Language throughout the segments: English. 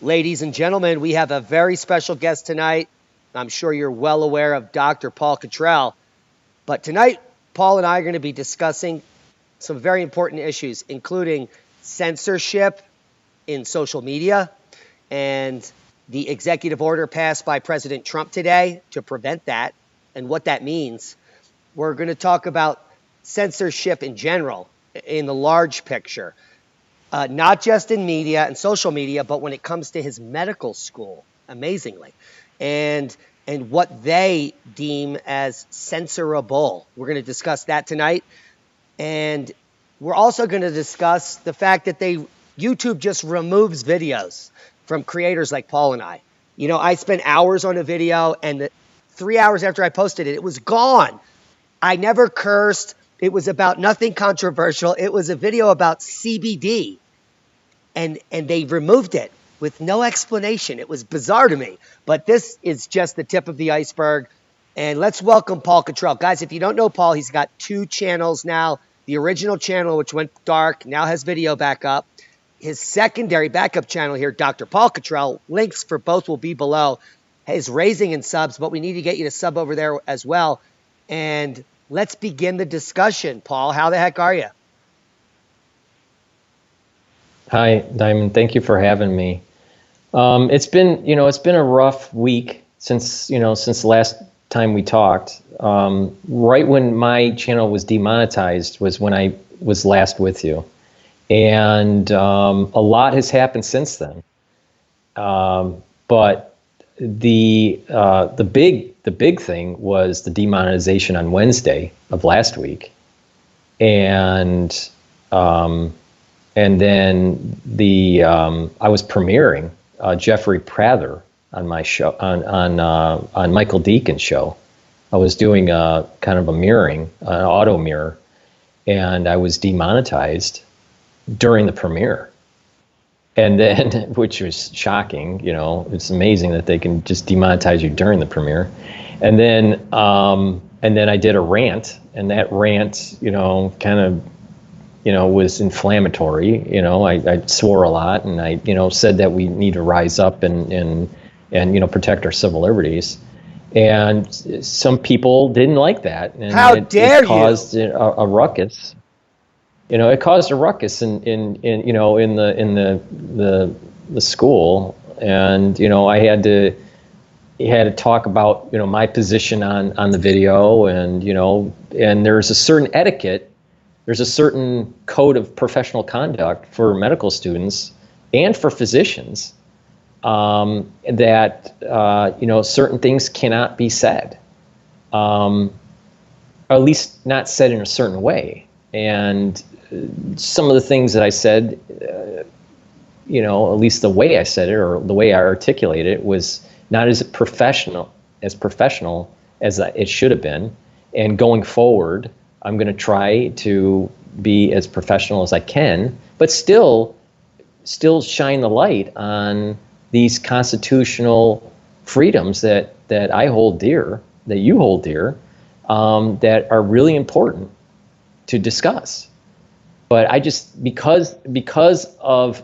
Ladies and gentlemen, we have a very special guest tonight. I'm sure you're well aware of Dr. Paul Cottrell. But tonight, Paul and I are going to be discussing some very important issues, including censorship in social media and the executive order passed by President Trump today to prevent that and what that means. We're going to talk about censorship in general, in the large picture. Not just in media and social media, but when it comes to his medical school, amazingly, and what they deem as censorable. We're going to discuss that tonight, and we're also going to discuss the fact that YouTube just removes videos from creators like Paul and I. You know, I spent hours on a video, and 3 hours after I posted it, it was gone. I never cursed. It was about nothing controversial. It was a video about CBD, and they removed it with no explanation. It was bizarre to me. But this is just the tip of the iceberg. And let's welcome Paul Cottrell. Guys, if you don't know Paul, he's got 2 channels now. The original channel, which went dark, now has video back up. His secondary backup channel here, Dr. Paul Cottrell, links for both will be below. Is raising in subs, but we need to get you to sub over there as well. And let's begin the discussion. Paul, how the heck are you? Hi, Diamond. Thank you for having me. It's been a rough week since the last time we talked. Right when my channel was demonetized was when I was last with you, and a lot has happened since then. But the big thing was the demonetization on Wednesday of last week, and then I was premiering Jeffrey Prather on my show on Michael Deacon's show. I was doing a kind of a mirroring, an auto mirror, and I was demonetized during the premiere. And then, which was shocking, it's amazing that they can just demonetize you during the premiere. And then I did a rant, and that rant, kind of, was inflammatory. I swore a lot, and I, said that we need to rise up and protect our civil liberties. And some people didn't like that. And it caused a ruckus. It caused a ruckus in the school, and I had to talk about my position on the video, and there's a certain etiquette, there's a certain code of professional conduct for medical students and for physicians, that certain things cannot be said, or at least not said in a certain way. And some of the things that I said, at least the way I said it or the way I articulated it was not as professional as it should have been. And going forward, I'm going to try to be as professional as I can, but still shine the light on these constitutional freedoms that I hold dear, that you hold dear, that are really important to discuss. But I just, because I'm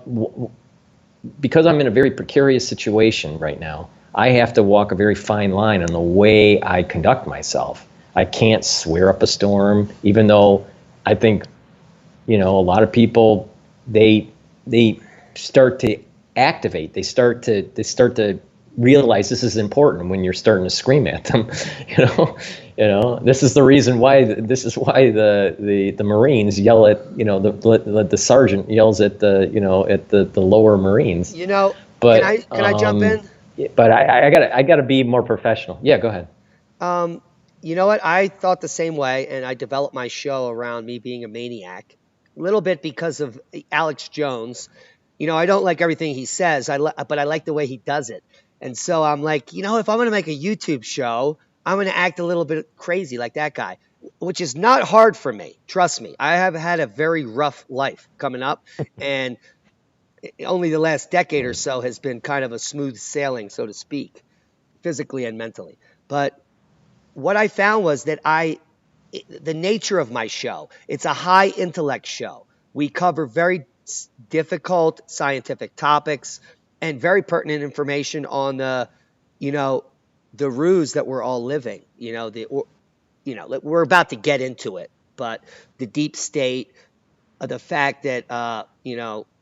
in a very precarious situation right now, I have to walk a very fine line on the way I conduct myself. I can't swear up a storm, even though I think, a lot of people, they start to activate. They start to realize this is important when you're starting to scream at them. This is the reason why. This is why the Marines yell at the sergeant yells at the lower Marines. But can I jump in? But I gotta be more professional. Yeah, go ahead. You know what? I thought the same way, and I developed my show around me being a maniac, a little bit because of Alex Jones. I don't like everything he says, but I like the way he does it. And so I'm like, if I'm going to make a YouTube show, I'm going to act a little bit crazy like that guy, which is not hard for me. Trust me. I have had a very rough life coming up, and only the last decade or so has been kind of a smooth sailing, so to speak, physically and mentally. But what I found was that the nature of my show, it's a high intellect show. We cover very difficult scientific topics, and very pertinent information on the, you know, the ruse that we're all living. We're about to get into it, but the deep state, the fact that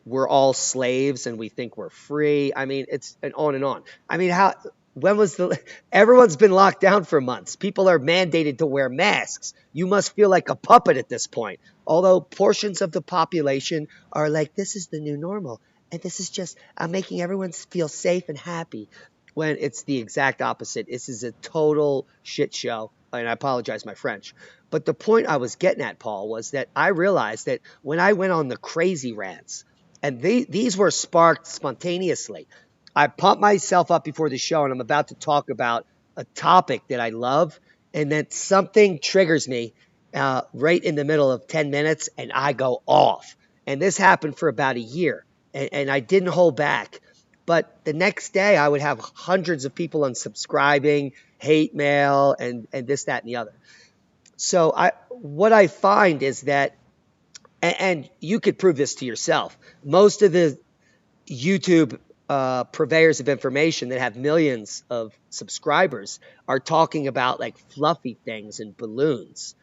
we're all slaves and we think we're free. I mean, it's and on and on. I mean, how when was the everyone's been locked down for months. People are mandated to wear masks. You must feel like a puppet at this point. Although portions of the population are like, this is the new normal. And this is just, I'm making everyone feel safe and happy, when it's the exact opposite. This is a total shit show. And I apologize, my French. But the point I was getting at, Paul, was that I realized that when I went on the crazy rants, and these were sparked spontaneously, I pumped myself up before the show, and I'm about to talk about a topic that I love, and then something triggers me right in the middle of 10 minutes, and I go off. And this happened for about a year, and I didn't hold back. But the next day, I would have hundreds of people unsubscribing, hate mail, and this, that, and the other. So what I find is that, and you could prove this to yourself, most of the YouTube purveyors of information that have millions of subscribers are talking about like fluffy things and balloons.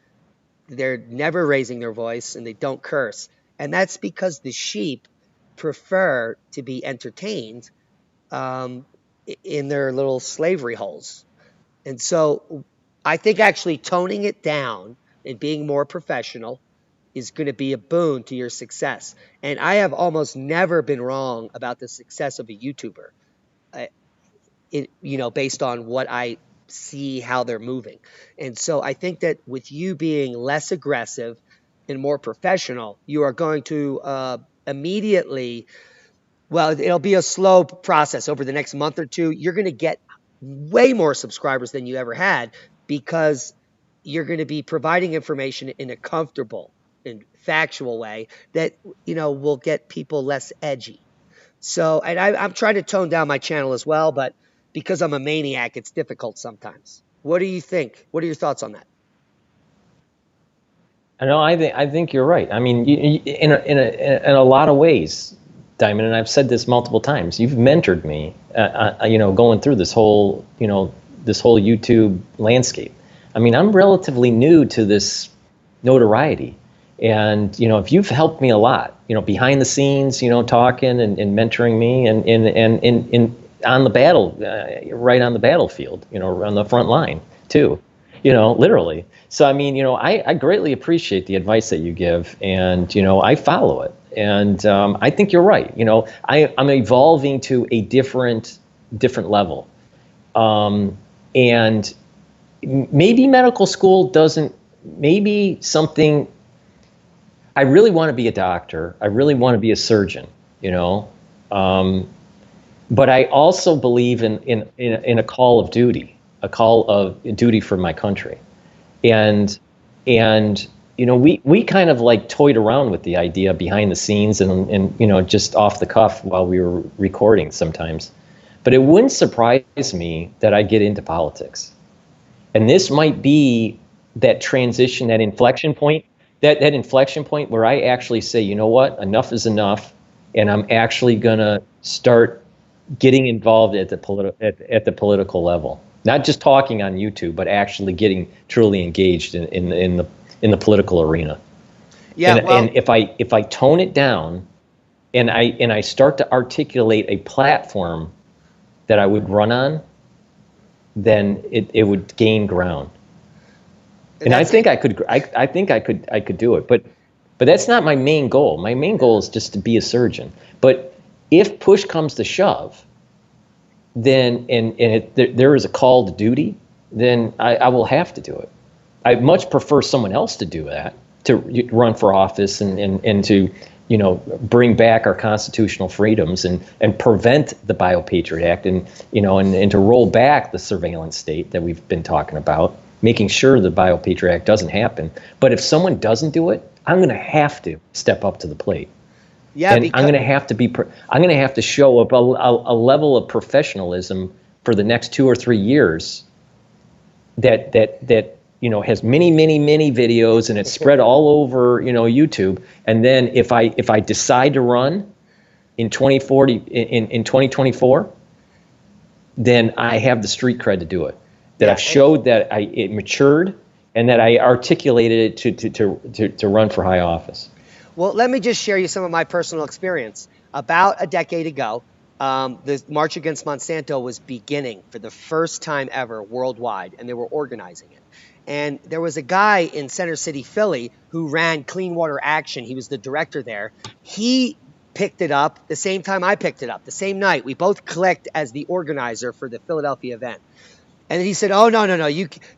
They're never raising their voice and they don't curse. And that's because the sheep prefer to be entertained in their little slavery holes. And so I think actually toning it down and being more professional is going to be a boon to your success. And I have almost never been wrong about the success of a YouTuber, based on what I see how they're moving. And so I think that with you being less aggressive and more professional, you are going to immediately, well, it'll be a slow process over the next month or two. You're going to get way more subscribers than you ever had, because you're going to be providing information in a comfortable and factual way that, will get people less edgy. So, and I'm trying to tone down my channel as well, but because I'm a maniac, it's difficult sometimes. What do you think? What are your thoughts on that? I think you're right. I mean, in a lot of ways, Diamond, and I've said this multiple times. You've mentored me, going through this whole YouTube landscape. I mean, I'm relatively new to this notoriety, and if you've helped me a lot, behind the scenes, talking and mentoring me, and on the battle, right on the battlefield, on the front line too, literally. So I mean, I greatly appreciate the advice that you give, and I follow it. And I think you're right. I'm evolving to a different level. And maybe medical school doesn't, maybe something, I really want to be a doctor. I really want to be a surgeon, but I also believe in a call of duty, for my country. And we kind of like toyed around with the idea behind the scenes and just off the cuff while we were recording sometimes. But it wouldn't surprise me that I get into politics. And this might be that transition, that inflection point where I actually say, you know what, enough is enough, and I'm actually gonna start getting involved at the political level. Not just talking on YouTube, but actually getting truly engaged in the political arena. Yeah, and if I tone it down, and I start to articulate a platform that I would run on, then it would gain ground. And I think I could do it, but that's not my main goal. My main goal is just to be a surgeon. But if push comes to shove, then there is a call to duty, then I will have to do it. I much prefer someone else to do that, to run for office and to bring back our constitutional freedoms and prevent the Biopatriot Act and to roll back the surveillance state that we've been talking about, making sure the Biopatriot Act doesn't happen. But if someone doesn't do it, I'm going to have to step up to the plate. Yeah, and I'm going to have to show up a level of professionalism for the next 2 or 3 years that has many videos, and it's spread all over YouTube. And then if I decide to run, in 2024, then I have the street cred to do it. That I've showed that it matured and that I articulated it to run for high office. Well, let me just share you some of my personal experience. About a decade ago, the March Against Monsanto was beginning for the first time ever worldwide, and they were organizing it. And there was a guy in Center City, Philly, who ran Clean Water Action. He was the director there. He picked it up the same time I picked it up, the same night. We both clicked as the organizer for the Philadelphia event. And he said, oh, no.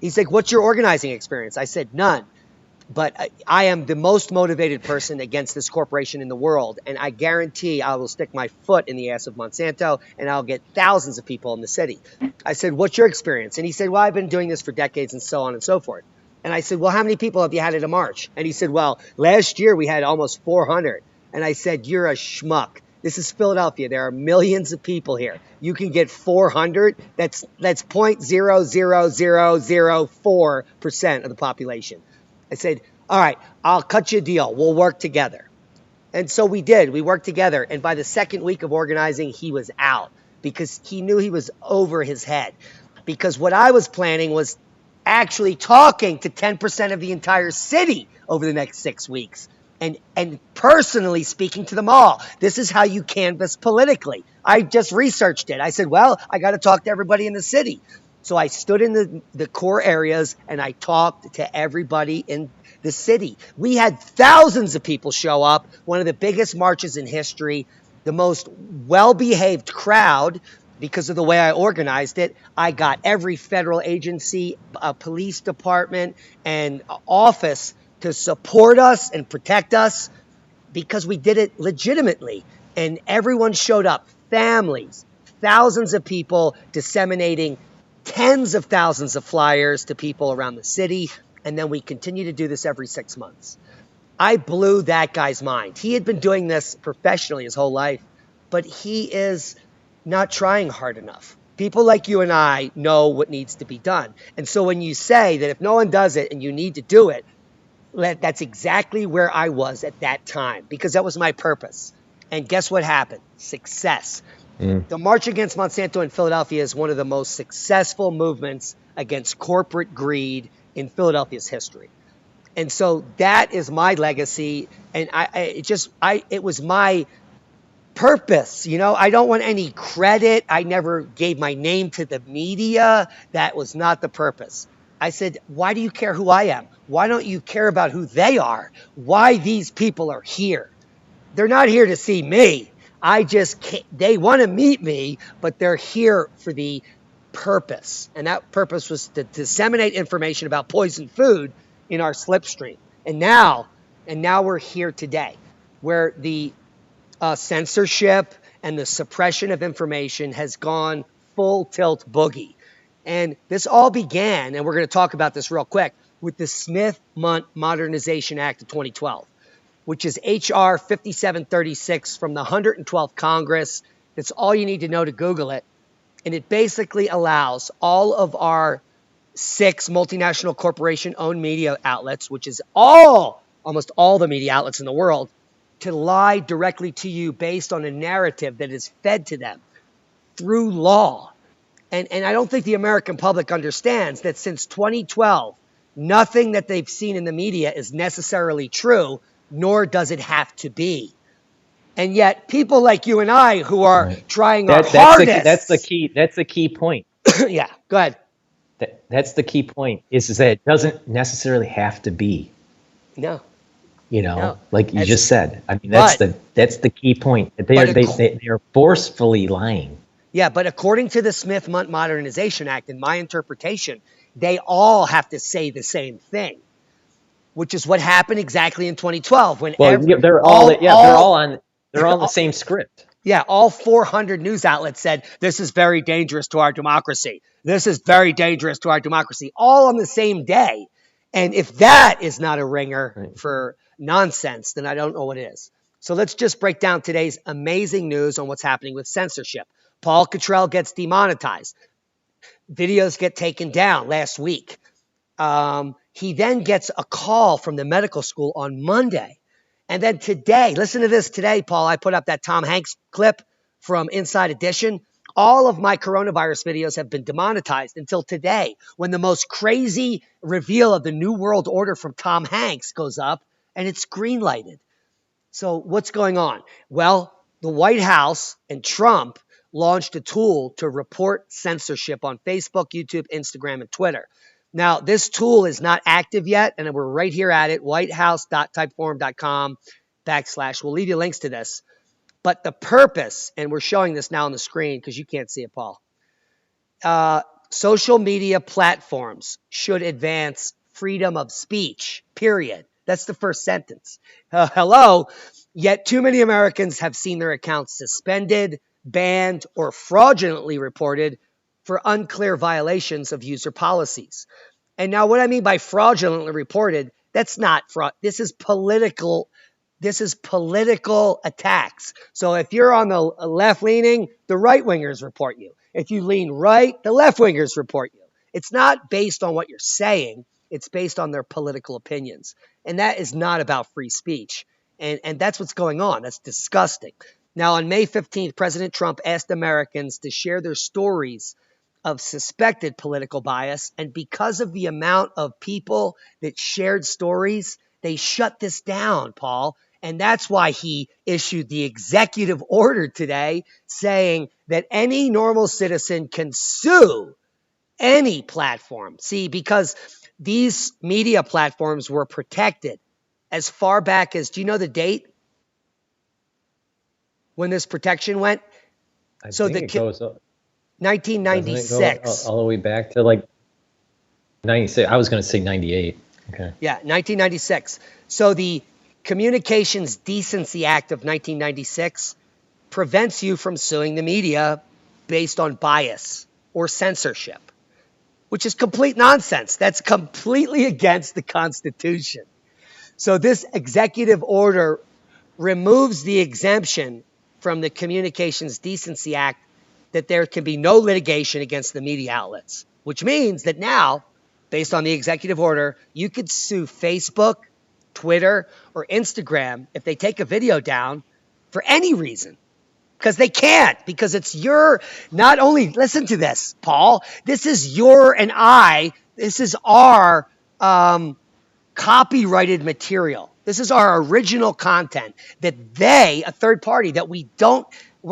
He's like, what's your organizing experience? I said, none. But I am the most motivated person against this corporation in the world. And I guarantee I will stick my foot in the ass of Monsanto and I'll get thousands of people in the city. I said, what's your experience? And he said, well, I've been doing this for decades and so on and so forth. And I said, well, how many people have you had at a march? And he said, well, last year we had almost 400. And I said, you're a schmuck. This is Philadelphia. There are millions of people here. You can get 400. That's 0.00004% of the population. I said, all right, I'll cut you a deal. We'll work together. And so we did. We worked together. And by the second week of organizing, he was out because he knew he was over his head. Because what I was planning was actually talking to 10% of the entire city over the next 6 weeks and personally speaking to them all. This is how you canvass politically. I just researched it. I said, well, I got to talk to everybody in the city. So I stood in the core areas and I talked to everybody in the city. We had thousands of people show up, one of the biggest marches in history, the most well-behaved crowd because of the way I organized it. I got every federal agency, police department, and office to support us and protect us because we did it legitimately. And everyone showed up, families, thousands of people disseminating tens of thousands of flyers to people around the city. And then we continue to do this every 6 months. I blew that guy's mind. He had been doing this professionally his whole life, but he is not trying hard enough. People like you and I know what needs to be done. And so when you say that if no one does it and you need to do it, that's exactly where I was at that time because that was my purpose. And guess what happened? Success. The March Against Monsanto in Philadelphia is one of the most successful movements against corporate greed in Philadelphia's history. And so that is my legacy. And it was my purpose. You know, I don't want any credit. I never gave my name to the media. That was not the purpose. I said, why do you care who I am? Why don't you care about who they are? Why these people are here? They're not here to see me. They want to meet me, but they're here for the purpose. And that purpose was to disseminate information about poisoned food in our slipstream. And now we're here today where the censorship and the suppression of information has gone full tilt boogie. And this all began, and we're going to talk about this real quick, with the Smith-Mundt Modernization Act of 2012. Which is H.R. 5736 from the 112th Congress. That's all you need to know to Google it. And it basically allows all of our 6 multinational corporation-owned media outlets, which is almost all the media outlets in the world, to lie directly to you based on a narrative that is fed to them through law. And I don't think the American public understands that since 2012, nothing that they've seen in the media is necessarily true, nor does it have to be. And yet people like you and I who are trying our hardest. That's the key point. Yeah, go ahead. That's the key point is that it doesn't necessarily have to be. No. You know, no. Like you just said. I mean, that's the key point. They are forcefully lying. Yeah, but according to the Smith-Mundt Modernization Act, in my interpretation, they all have to say the same thing. Which is what happened exactly in 2012 when they're all on the same script. Yeah, all 400 news outlets said this is very dangerous to our democracy. This is very dangerous to our democracy, all on the same day. And if that is not a ringer for nonsense, then I don't know what is. So let's just break down today's amazing news on what's happening with censorship. Paul Cottrell gets demonetized. Videos get taken down last week. He then gets a call from the medical school on Monday, And then today, listen to this today, Paul. I put up that Tom Hanks clip from Inside Edition. All of my coronavirus videos have been demonetized until today, when the most crazy reveal of the New World Order from Tom Hanks goes up and it's green lighted. So what's going on? Well, the White House and Trump launched a tool to report censorship on Facebook, YouTube, Instagram, and Twitter. Now, this tool is not active yet, and we're right here at it, whitehouse.typeforum.com/. We'll leave you links to this. But the purpose, and we're showing this now on the screen because you can't see it, Paul. Social media platforms should advance freedom of speech, period. That's the first sentence. Hello. Yet too many Americans have seen their accounts suspended, banned, or fraudulently reported for unclear violations of user policies. And now what I mean by fraudulently reported, that's not fraud. This is political attacks. So if you're on the left leaning, the right wingers report you. If you lean right, the left wingers report you. It's not based on what you're saying. It's based on their political opinions. And that is not about free speech. And that's what's going on. That's disgusting. Now, on May 15th, President Trump asked Americans to share their stories of suspected political bias. And because of the amount of people that shared stories, they shut this down, Paul. And that's why he issued the executive order today saying that any normal citizen can sue any platform. See, because these media platforms were protected as far back as, do you know the date when this protection went? I think it goes up. 1996. All the way back to like 96. I was going to say 98. Okay. Yeah, 1996. So the Communications Decency Act of 1996 prevents you from suing the media based on bias or censorship, which is complete nonsense. That's completely against the Constitution. So this executive order removes the exemption from the Communications Decency Act that there can be no litigation against the media outlets, which means that now, based on the executive order, you could sue Facebook, Twitter, or Instagram if they take a video down for any reason. Because they can't, because it's your, not only, listen to this, Paul, this is your and I, this is our copyrighted material. This is our original content that they, a third party, that we're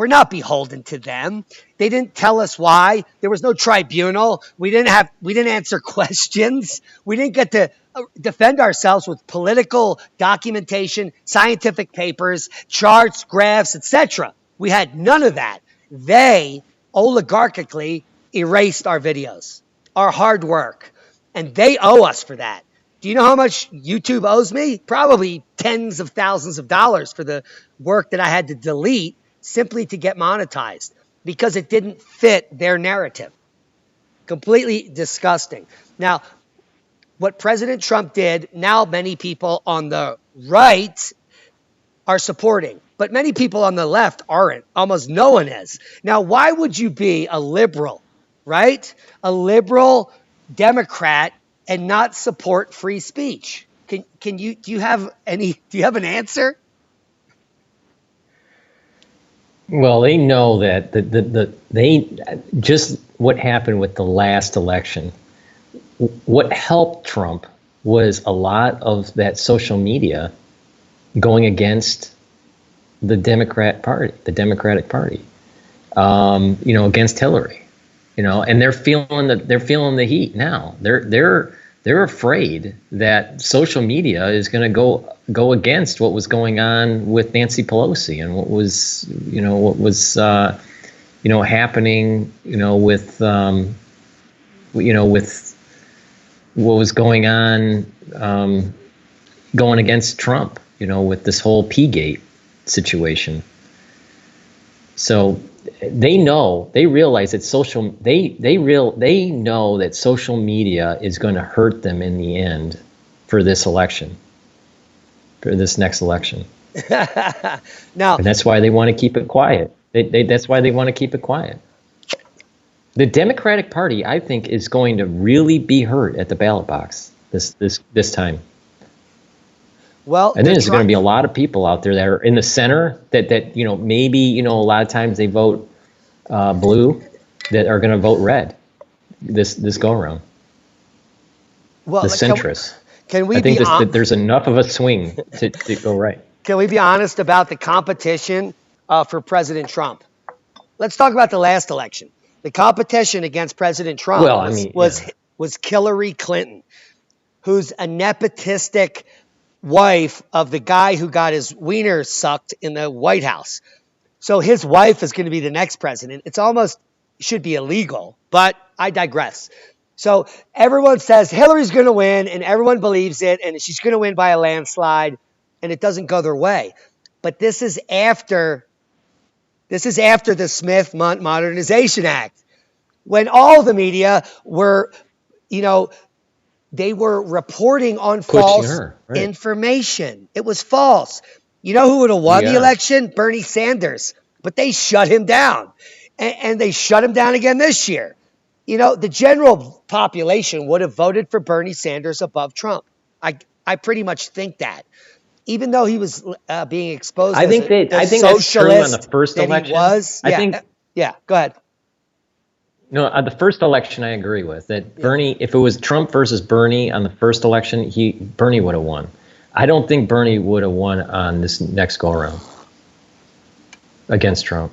not beholden to them. They didn't tell us why. There was no tribunal. We didn't answer questions. We didn't get to defend ourselves with political documentation, scientific papers, charts, graphs, etc. We had none of that. They oligarchically erased our videos, our hard work, and they owe us for that. Do you know how much YouTube owes me? Probably tens of thousands of dollars for the work that I had to delete simply to get monetized because it didn't fit their narrative. Completely disgusting. Now, what President Trump did, now many people on the right are supporting, but many people on the left aren't. Almost no one is. Now, why would you be a liberal, right? A liberal Democrat and not support free speech? Do you have an answer? Well, they know that they just what happened with the last election. What helped Trump was a lot of that social media going against the Democratic Party, against Hillary, and they're feeling the heat now. They're afraid that social media is going to go against what was going on with Nancy Pelosi and what was happening, with what was going on, going against Trump, with this whole P-gate situation. So they realize that they know that social media is going to hurt them in the end for this election, for this next election. Now, and that's why they want to keep it quiet. That's why they want to keep it quiet. The Democratic Party, I think, is going to really be hurt at the ballot box this time. Well, I think there's going to be a lot of people out there that are in the center that maybe a lot of times they vote blue, that are going to vote red this go around. Well, the centrists. Can we I think be that there's enough of a swing to go right. Can we be honest about the competition for President Trump? Let's talk about the last election. The competition against President Trump was Hillary Clinton, who's a nepotistic wife of the guy who got his wiener sucked in the White House. So his wife is going to be the next president. It's almost should be illegal, but I digress. So everyone says Hillary's going to win, and everyone believes it, and she's going to win by a landslide, and it doesn't go their way. But this is after the Smith Modernization Act, when all the media were, they were reporting on false information. It was false. You know who would have won the election? Bernie Sanders. But they shut him down. And they shut him down again this year. The general population would have voted for Bernie Sanders above Trump. I pretty much think that. Even though he was being exposed I think that's true on the first election. Yeah, go ahead. No, the first election I agree with that Bernie, if it was Trump versus Bernie on the first election, Bernie would have won. I don't think Bernie would have won on this next go around against Trump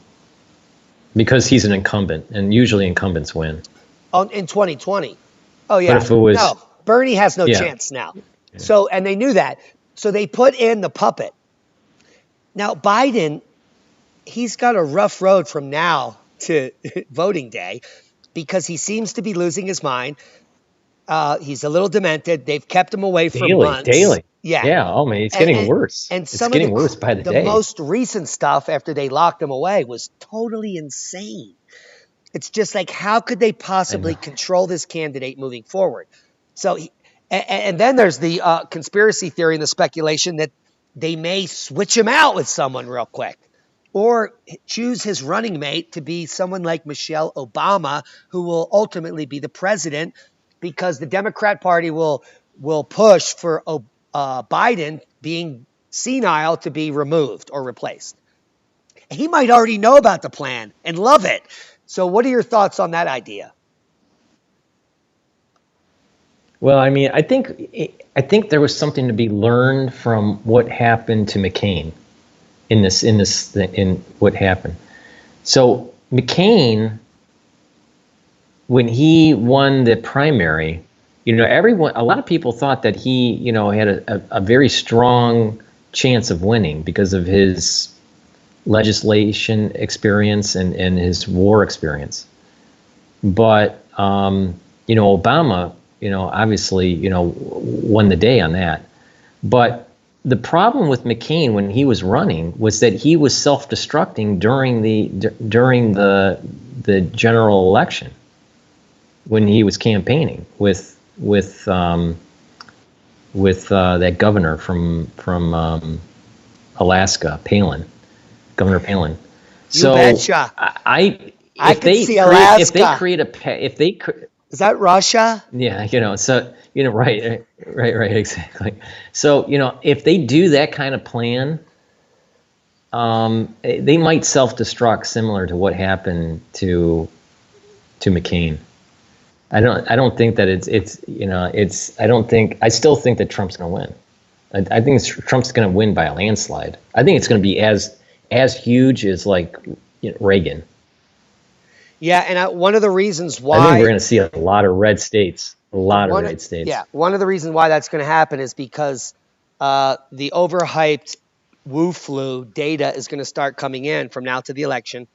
because he's an incumbent, and usually incumbents win. In 2020. Oh yeah. But if it was, no, Bernie has no chance now. Yeah. So, and they knew that. So they put in the puppet. Now Biden, he's got a rough road from now to voting day because he seems to be losing his mind. He's a little demented. They've kept him away for months. Daily. Yeah. Yeah. Oh man, it's getting worse. And it's getting worse by the day. The most recent stuff after they locked him away was totally insane. It's just like, how could they possibly control this candidate moving forward? So, and then there's the conspiracy theory and the speculation that they may switch him out with someone real quick, or choose his running mate to be someone like Michelle Obama, who will ultimately be the president, because the Democrat Party will push for Biden being senile to be removed or replaced. He might already know about the plan and love it. So what are your thoughts on that idea? Well, I mean, I think there was something to be learned from what happened to McCain in what happened. So McCain, when he won the primary, a lot of people thought that he, had a very strong chance of winning because of his legislation experience and his war experience. But, Obama, obviously, won the day on that. But the problem with McCain when he was running was that he was self-destructing during the general election when he was campaigning with that governor from Alaska, Governor Palin. You betcha. I could see Alaska. Is that Russia? Yeah, right, exactly. So, if they do that kind of plan, they might self-destruct, similar to what happened to McCain. I don't think that I still think that Trump's going to win. I think Trump's going to win by a landslide. I think it's going to be as huge as Reagan. Yeah, and one of the reasons why I think we're going to see a lot of red states. Yeah, one of the reasons why that's going to happen is because the overhyped Wu flu data is going to start coming in from now to the election.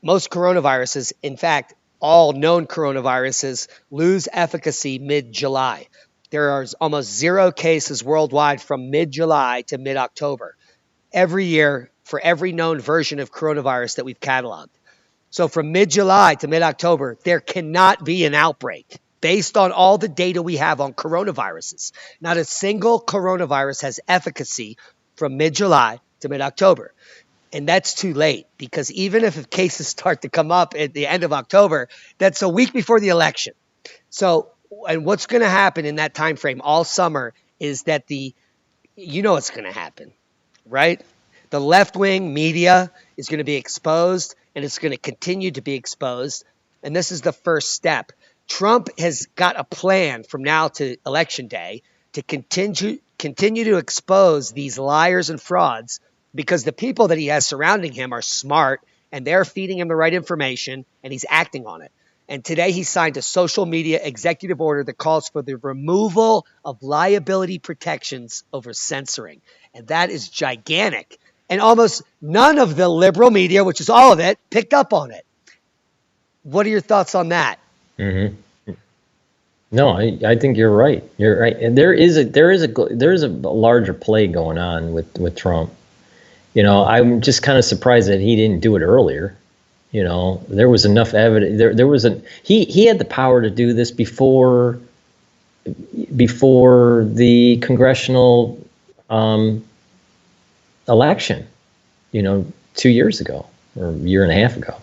Most coronaviruses, in fact, all known coronaviruses, lose efficacy mid-July. There are almost 0 cases worldwide from mid-July to mid-October every year for every known version of coronavirus that we've cataloged. So from mid-July to mid-October, there cannot be an outbreak based on all the data we have on coronaviruses. Not a single coronavirus has efficacy from mid-July to mid-October. And that's too late, because even if cases start to come up at the end of October, that's a week before the election. So, and what's going to happen in that time frame all summer is that the you know what's going to happen, right? The left-wing media is going to be exposed, and it's going to continue to be exposed. And this is the first step. Trump has got a plan from now to election day to continue to expose these liars and frauds, because the people that he has surrounding him are smart, and they're feeding him the right information, and he's acting on it. And today he signed a social media executive order that calls for the removal of liability protections over censoring. And that is gigantic. And almost none of the liberal media, which is all of it, picked up on it. What are your thoughts on that? Mm-hmm. No, I think you're right. You're right. And there is a larger play going on with Trump. I'm just kind of surprised that he didn't do it earlier. There was enough evidence. He had the power to do this before the congressional election, 2 years ago or a year and a half ago.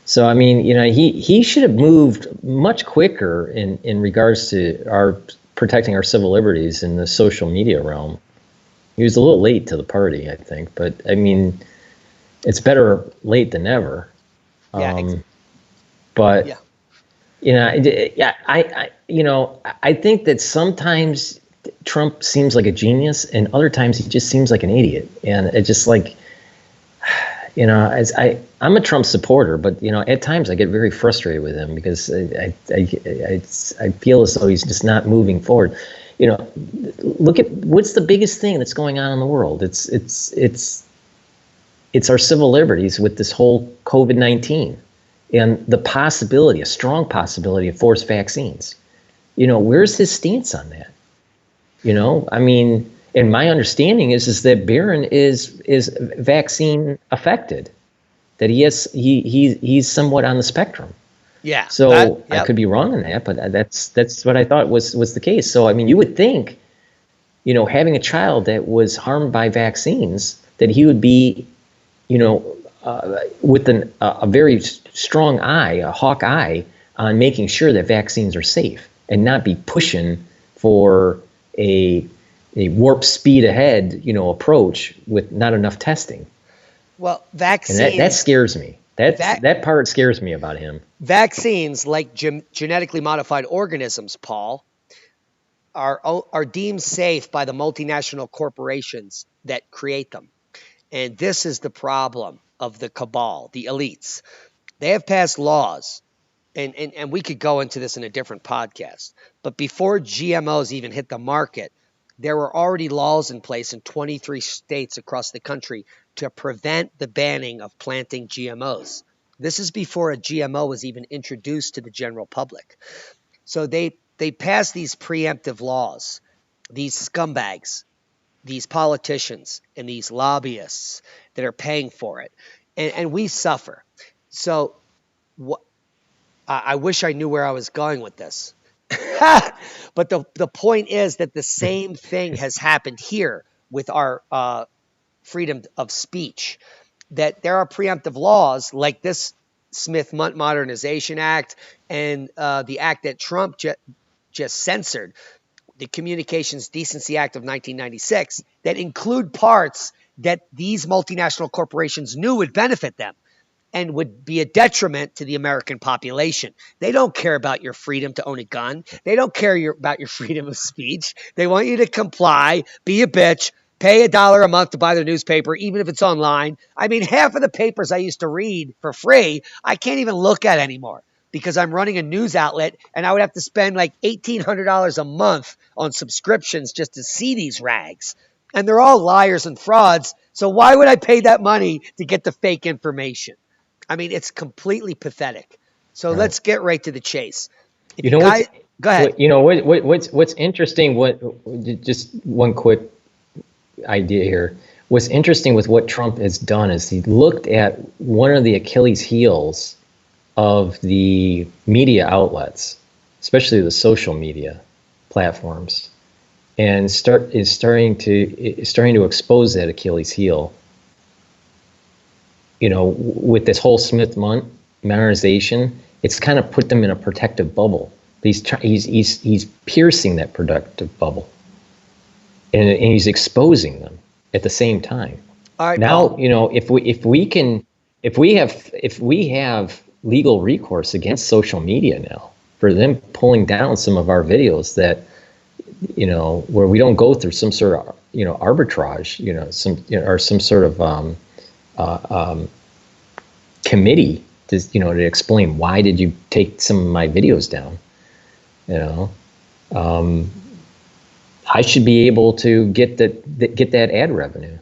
So, I mean, he should have moved much quicker in regards to our protecting our civil liberties in the social media realm. He was a little late to the party, I think, but I mean, it's better late than never. Yeah. But I think that sometimes Trump seems like a genius, and other times he just seems like an idiot. And it's just like, I'm a Trump supporter, but at times I get very frustrated with him because I feel as though he's just not moving forward. Look at what's the biggest thing that's going on in the world. It's our civil liberties with this whole COVID-19 and the possibility, a strong possibility of forced vaccines. Where's his stance on that? I mean, and my understanding is that Barron is vaccine affected, that he's somewhat on the spectrum. Yeah. So I could be wrong on that, but that's what I thought was the case. So I mean, you would think, having a child that was harmed by vaccines, that he would be, with a very strong eye, a hawk eye, on making sure that vaccines are safe and not be pushing for a warp speed ahead, approach with not enough testing. Well, vaccines. And that scares me. That part scares me about him. Vaccines, like genetically modified organisms, Paul, are deemed safe by the multinational corporations that create them. And this is the problem of the cabal, the elites. They have passed laws, and we could go into this in a different podcast, but before GMOs even hit the market, there were already laws in place in 23 states across the country to prevent the banning of planting GMOs. This is before a GMO was even introduced to the general public. So they passed these preemptive laws. These scumbags, these politicians, and these lobbyists that are paying for it. And we suffer. So I wish I knew where I was going with this. But the point is that the same thing has happened here with our freedom of speech, that there are preemptive laws like this Smith Modernization Act and the act that Trump just censored, the Communications Decency Act of 1996, that include parts that these multinational corporations knew would benefit them and would be a detriment to the American population. They don't care about your freedom to own a gun. They don't care about your freedom of speech. They want you to comply, be a bitch, pay $1 a month to buy their newspaper, even if it's online. I mean, half of the papers I used to read for free, I can't even look at anymore because I'm running a news outlet, and I would have to spend like $1,800 a month on subscriptions just to see these rags. And they're all liars and frauds. So why would I pay that money to get the fake information? I mean, it's completely pathetic. So let's get right to the chase. Go ahead. What's interesting? Just one quick idea here. What's interesting with what Trump has done is he looked at one of the Achilles heels of the media outlets, especially the social media platforms, and is starting to expose that Achilles heel. With this whole Smith modernization, it's kind of put them in a protective bubble. He's piercing that protective bubble. and he's exposing them at the same time. All right, Now, Paul. if we have legal recourse against social media now for them pulling down some of our videos that, where we don't go through some sort of, arbitrage, or some sort of committee to explain why did you take some of my videos down, I should be able to get that ad revenue.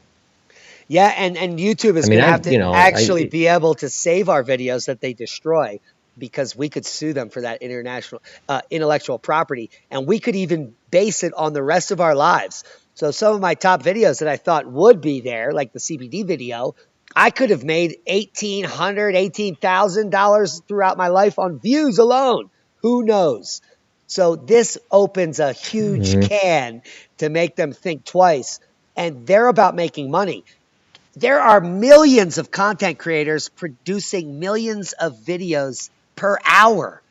Yeah, and YouTube is going to have to actually be able to save our videos that they destroy, because we could sue them for that international intellectual property, and we could even base it on the rest of our lives. So some of my top videos that I thought would be there, like the CBD video, I could have made $18,000 throughout my life on views alone. Who knows? So this opens a huge can to make them think twice, and they're about making money. There are millions of content creators producing millions of videos per hour.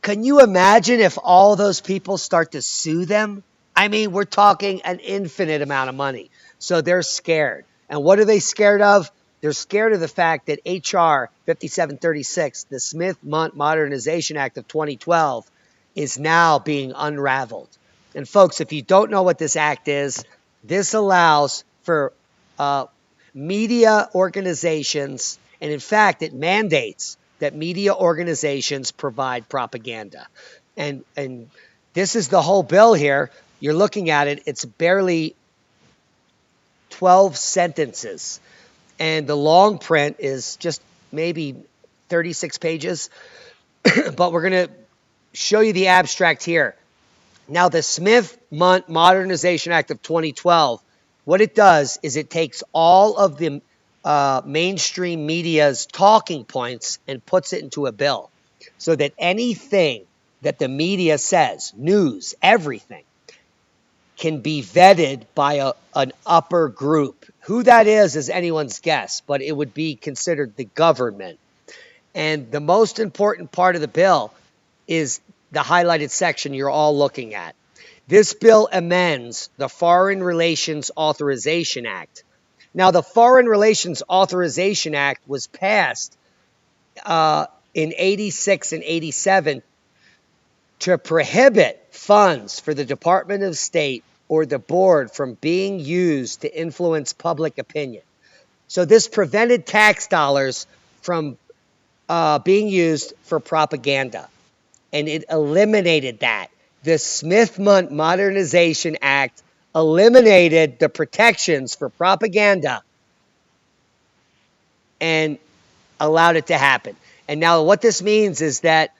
Can you imagine if all those people start to sue them? I mean, we're talking an infinite amount of money. So they're scared. And what are they scared of? They're scared of the fact that H.R. 5736, the Smith-Mundt Modernization Act of 2012, is now being unraveled. And folks, if you don't know what this act is, this allows for media organizations, and in fact, it mandates that media organizations provide propaganda. And this is the whole bill here. You're looking at it, it's barely 12 sentences. And the long print is just maybe 36 pages. But we're going to show you the abstract here. Now, the Smith-Mundt Modernization Act of 2012, what it does is it takes all of the mainstream media's talking points and puts it into a bill, so that anything that the media says, news, everything, can be vetted by an upper group. Who that is anyone's guess, but it would be considered the government. And the most important part of the bill is the highlighted section you're all looking at. This bill amends the Foreign Relations Authorization Act. Now, the Foreign Relations Authorization Act was passed in 86 and 87 to prohibit funds for the Department of State or the board from being used to influence public opinion. So this prevented tax dollars from being used for propaganda, and it eliminated that. The Smith-Mundt Modernization Act eliminated the protections for propaganda and allowed it to happen. And now what this means is that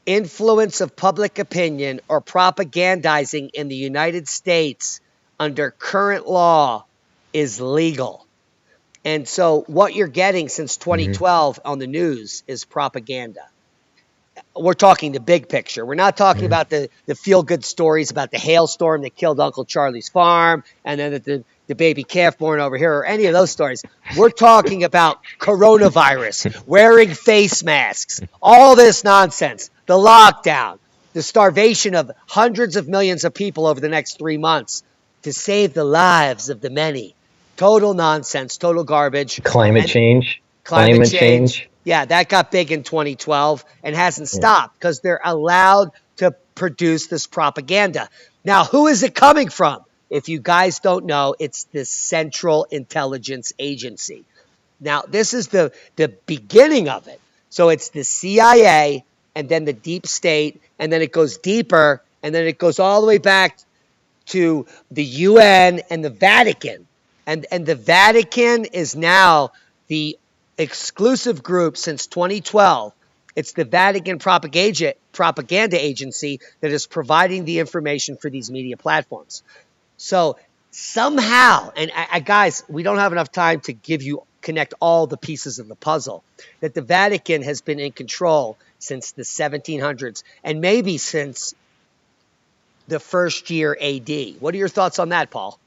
influence of public opinion or propagandizing in the United States under current law is legal. And so what you're getting since 2012 on the news is propaganda. We're talking the big picture. We're not talking about the feel-good stories about the hailstorm that killed Uncle Charlie's farm and then the baby calf born over here, or any of those stories. We're talking about coronavirus, wearing face masks, all this nonsense, the lockdown, the starvation of hundreds of millions of people over the next 3 months to save the lives of the many. Total nonsense, total garbage. Climate change. Yeah, that got big in 2012 and hasn't stopped because they're allowed to produce this propaganda. Now, who is it coming from? If you guys don't know, it's the Central Intelligence Agency. Now, this is the beginning of it. So it's the CIA and then the deep state, and then it goes deeper, and then it goes all the way back to the UN and the Vatican. And the Vatican is now the exclusive group since 2012. It's the Vatican propaganda agency that is providing the information for these media platforms. So somehow, and guys, we don't have enough time to connect all the pieces of the puzzle, that the Vatican has been in control since the 1700s and maybe since the first year AD. What are your thoughts on that, Paul?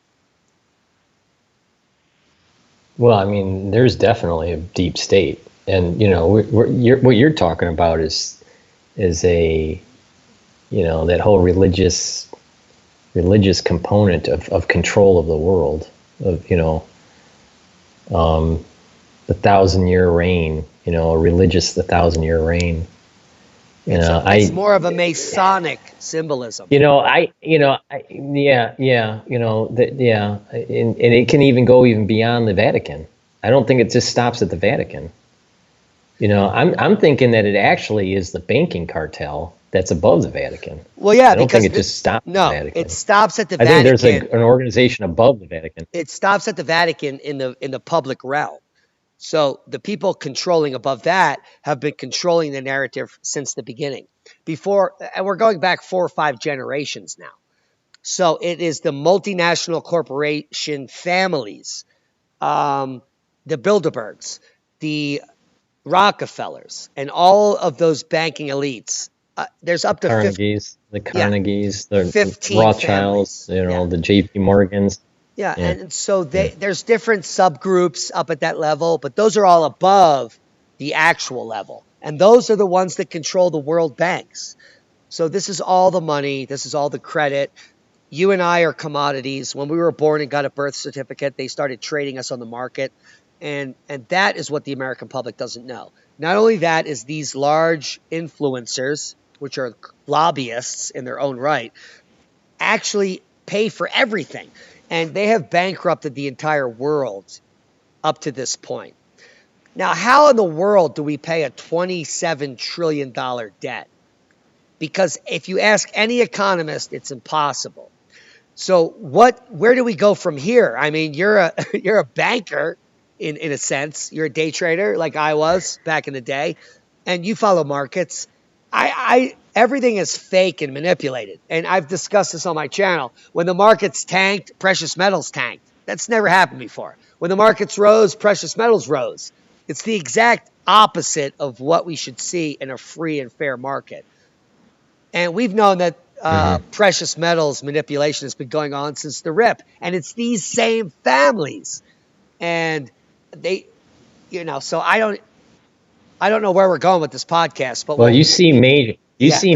Well, I mean, there's definitely a deep state, and what you're talking about is a, that whole religious religious component of control of the world, of, the 1,000-year reign, a religious, the 1,000-year reign. It's more of a Masonic symbolism. Yeah, and it can even go even beyond the Vatican. I don't think it just stops at the Vatican. I'm thinking that it actually is the banking cartel that's above the Vatican. Well, yeah, I don't think it just stops at the Vatican. It stops at the I Vatican. think there's an organization above the Vatican. It stops at the Vatican in the public realm. So the people controlling above that have been controlling the narrative since the beginning. And we're going back 4 or 5 generations now. So it is the multinational corporation families, the Bilderbergs, the Rockefellers, and all of those banking elites. There's up to Carnegies, the Rothschilds, the J.P. Morgans. Yeah, and so there's different subgroups up at that level, but those are all above the actual level. And those are the ones that control the world banks. So this is all the money. This is all the credit. You and I are commodities. When we were born and got a birth certificate, they started trading us on the market. And that is what the American public doesn't know. Not only that is these large influencers, which are lobbyists in their own right, actually pay for everything. And they have bankrupted the entire world up to this point. Now, how in the world do we pay a $27 trillion debt? Because if you ask any economist, it's impossible. So where do we go from here? I mean, you're a banker in a sense. You're a day trader like I was back in the day, and you follow markets. Everything is fake and manipulated. And I've discussed this on my channel. When the markets tanked, precious metals tanked. That's never happened before. When the markets rose, precious metals rose. It's the exact opposite of what we should see in a free and fair market. And we've known that precious metals manipulation has been going on since the RIP. And it's these same families. And they, so I don't know where we're going with this podcast. But you see major. You see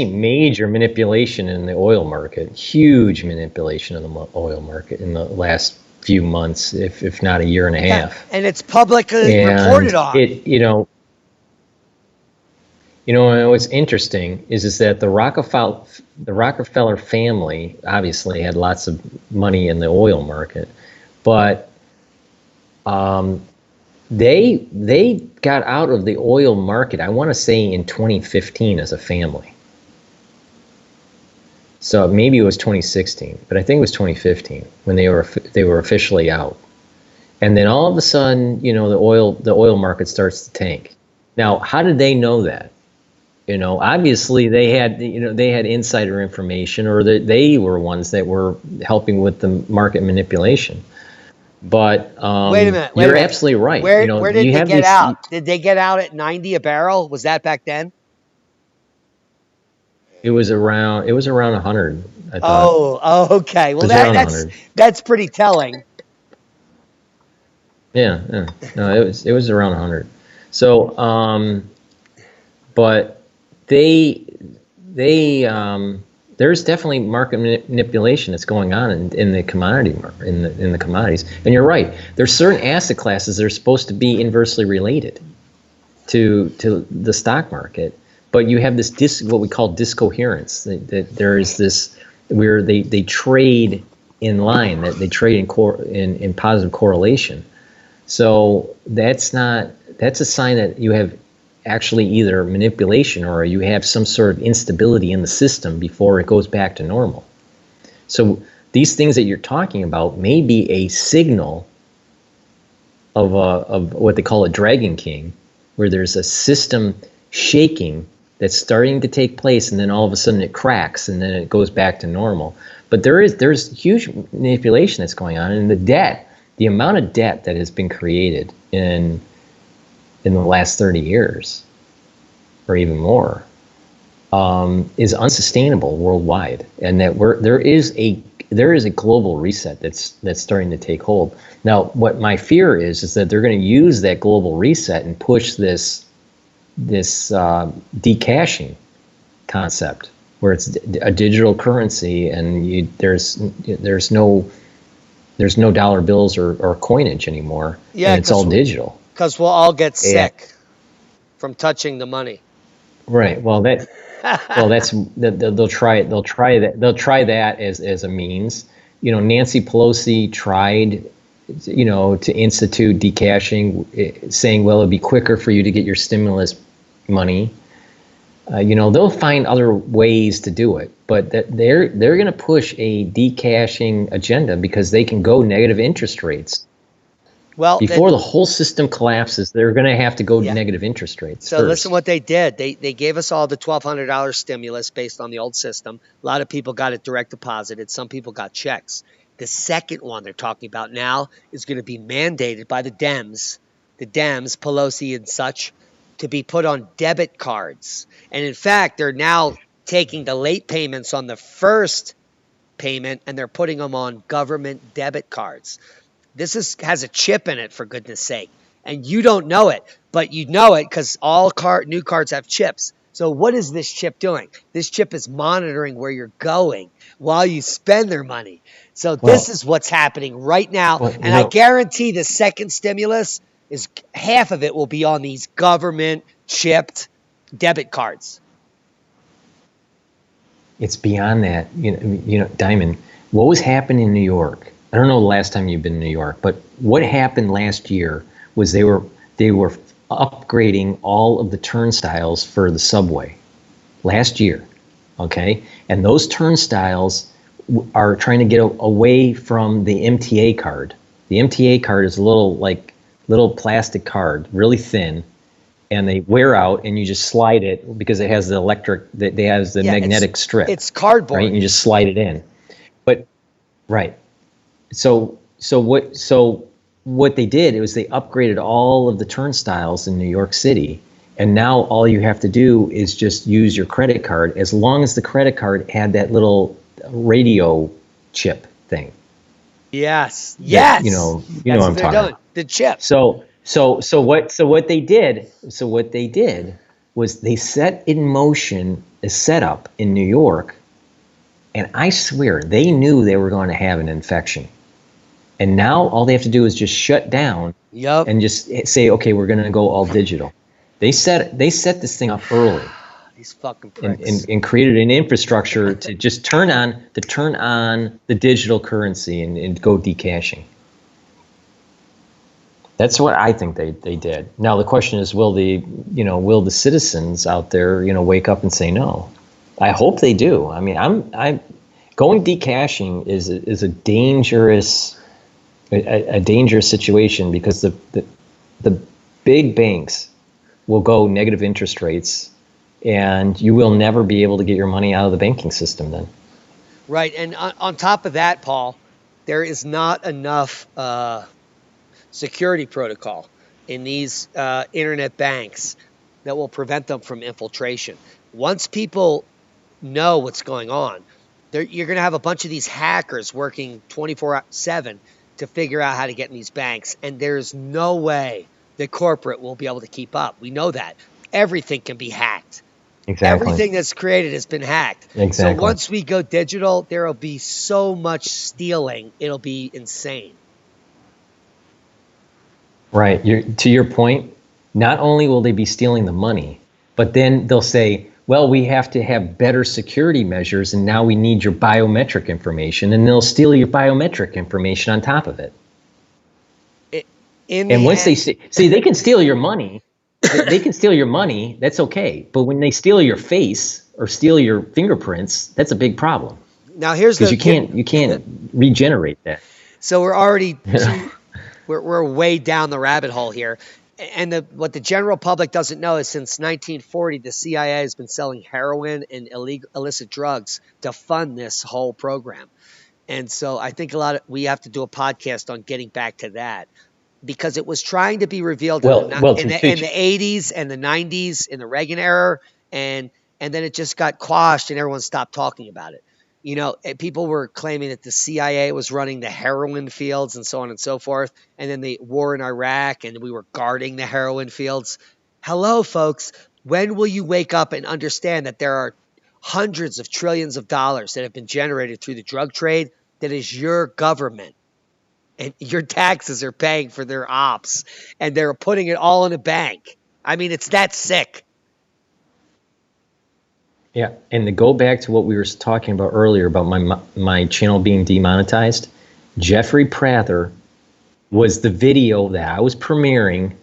major manipulation in the oil market, huge manipulation in the oil market in the last few months, if not a year and a half. And it's publicly reported on. What's interesting is that the Rockefeller family obviously had lots of money in the oil market, but they got out of the oil market, I want to say in 2015 as a family. So maybe it was 2016, but I think it was 2015 when they were officially out. And then all of a sudden, the oil market starts to tank. Now, how did they know that? Obviously they had insider information, or that they were ones that were helping with the market manipulation. But wait a minute. You're absolutely right. Where did they get out? Did they get out at 90 a barrel? Was that back then? It was around 100. I thought. Oh, okay. Well, that's pretty telling. Yeah. No, it was around 100. So, but they there's definitely market manipulation that's going on in the commodity market, in the commodities. And you're right. There's certain asset classes that are supposed to be inversely related to the stock market, but you have this what we call discoherence. That there is this where they trade in line, that they trade in positive correlation. So that's a sign that you have actually either manipulation or you have some sort of instability in the system before it goes back to normal. So these things that you're talking about may be a signal of what they call a Dragon King, where there's a system shaking that's starting to take place, and then all of a sudden it cracks, and then it goes back to normal. But there's huge manipulation that's going on, and the amount of debt that has been created in the last 30 years, or even more, is unsustainable worldwide, and that there is a global reset that's starting to take hold. Now, what my fear is that they're going to use that global reset and push this decashing concept, where it's a digital currency, and there's no dollar bills or coinage anymore, Yeah, and it's all digital. because we'll all get Yeah, sick from touching the money. right. That's they'll try that as a means. Nancy Pelosi tried, to institute decashing, saying, well, it'd be quicker for you to get your stimulus money. They'll find other ways to do it, but they're going to push a decashing agenda because they can go negative interest rates. Well, Before the whole system collapses, they're going to have to go yeah. negative interest rates So listen first. what they did. They gave us all the $1,200 stimulus based on the old system. A lot of people got it direct deposited. Some people got checks. The second one they're talking about now is going to be mandated by the Dems, Pelosi and such, to be put on debit cards. And in fact, they're now taking the late payments on the first payment and they're putting them on government debit cards. Has a chip in it, for goodness sake, and you don't know it, but you know it because all new cards have chips. So what is this chip doing? This chip is monitoring where you're going while you spend their money. So this is what's happening right now, and I guarantee the second stimulus is half of it will be on these government chipped debit cards. It's beyond that. Diamond, what was happening in New York? I don't know the last time you've been in New York, but what happened last year was they were upgrading all of the turnstiles for the subway last year, okay? And those turnstiles are trying to get away from the MTA card. The MTA card is a little plastic card, really thin, and they wear out, and you just slide it because it has the magnetic strip. It's cardboard, right? And you just slide it in. But right. So what they did was they upgraded all of the turnstiles in New York City, and now all you have to do is just use your credit card, as long as the credit card had that little radio chip thing. Yes. What I'm talking about. The chip. So what they did was they set in motion a setup in New York, and I swear they knew they were going to have an infection. And now all they have to do is just shut down and just say, okay, we're going to go all digital. They set this thing up early. These fucking pricks. And created an infrastructure to just turn on the digital currency and go decashing. That's what I think they did. Now the question is, will the citizens out there, wake up and say no? I hope they do. I mean, I'm going decashing is a dangerous situation, because the big banks will go negative interest rates, and you will never be able to get your money out of the banking system then. Right, and on top of that, Paul, there is not enough security protocol in these internet banks that will prevent them from infiltration. Once people know what's going on, you're going to have a bunch of these hackers working 24/7 to figure out how to get in these banks, and there's no way the corporate will be able to keep up. We know that. Everything can be hacked. Exactly. Everything that's created has been hacked. Exactly. So once we go digital, there will be so much stealing, it'll be insane. Right. To your point, not only will they be stealing the money, but then they'll say, well, we have to have better security measures, and now we need your biometric information, and they'll steal your biometric information on top of it. Once they see, they can steal your money. They can steal your money. That's okay. But when they steal your face or steal your fingerprints, that's a big problem. Now because you can't regenerate that. So we're already we're way down the rabbit hole here. And what the general public doesn't know is since 1940, the CIA has been selling heroin and illicit drugs to fund this whole program. And so I think we have to do a podcast on getting back to that, because it was trying to be revealed in the 80s and the 90s in the Reagan era, and then it just got quashed and everyone stopped talking about it. People were claiming that the CIA was running the heroin fields and so on and so forth. And then the war in Iraq, and we were guarding the heroin fields. Hello, folks. When will you wake up and understand that there are hundreds of trillions of dollars that have been generated through the drug trade that is your government. And your taxes are paying for their ops, and they're putting it all in a bank. I mean, it's that sick. Yeah, and to go back to what we were talking about earlier about my channel being demonetized, Jeffrey Prather was the video that I was premiering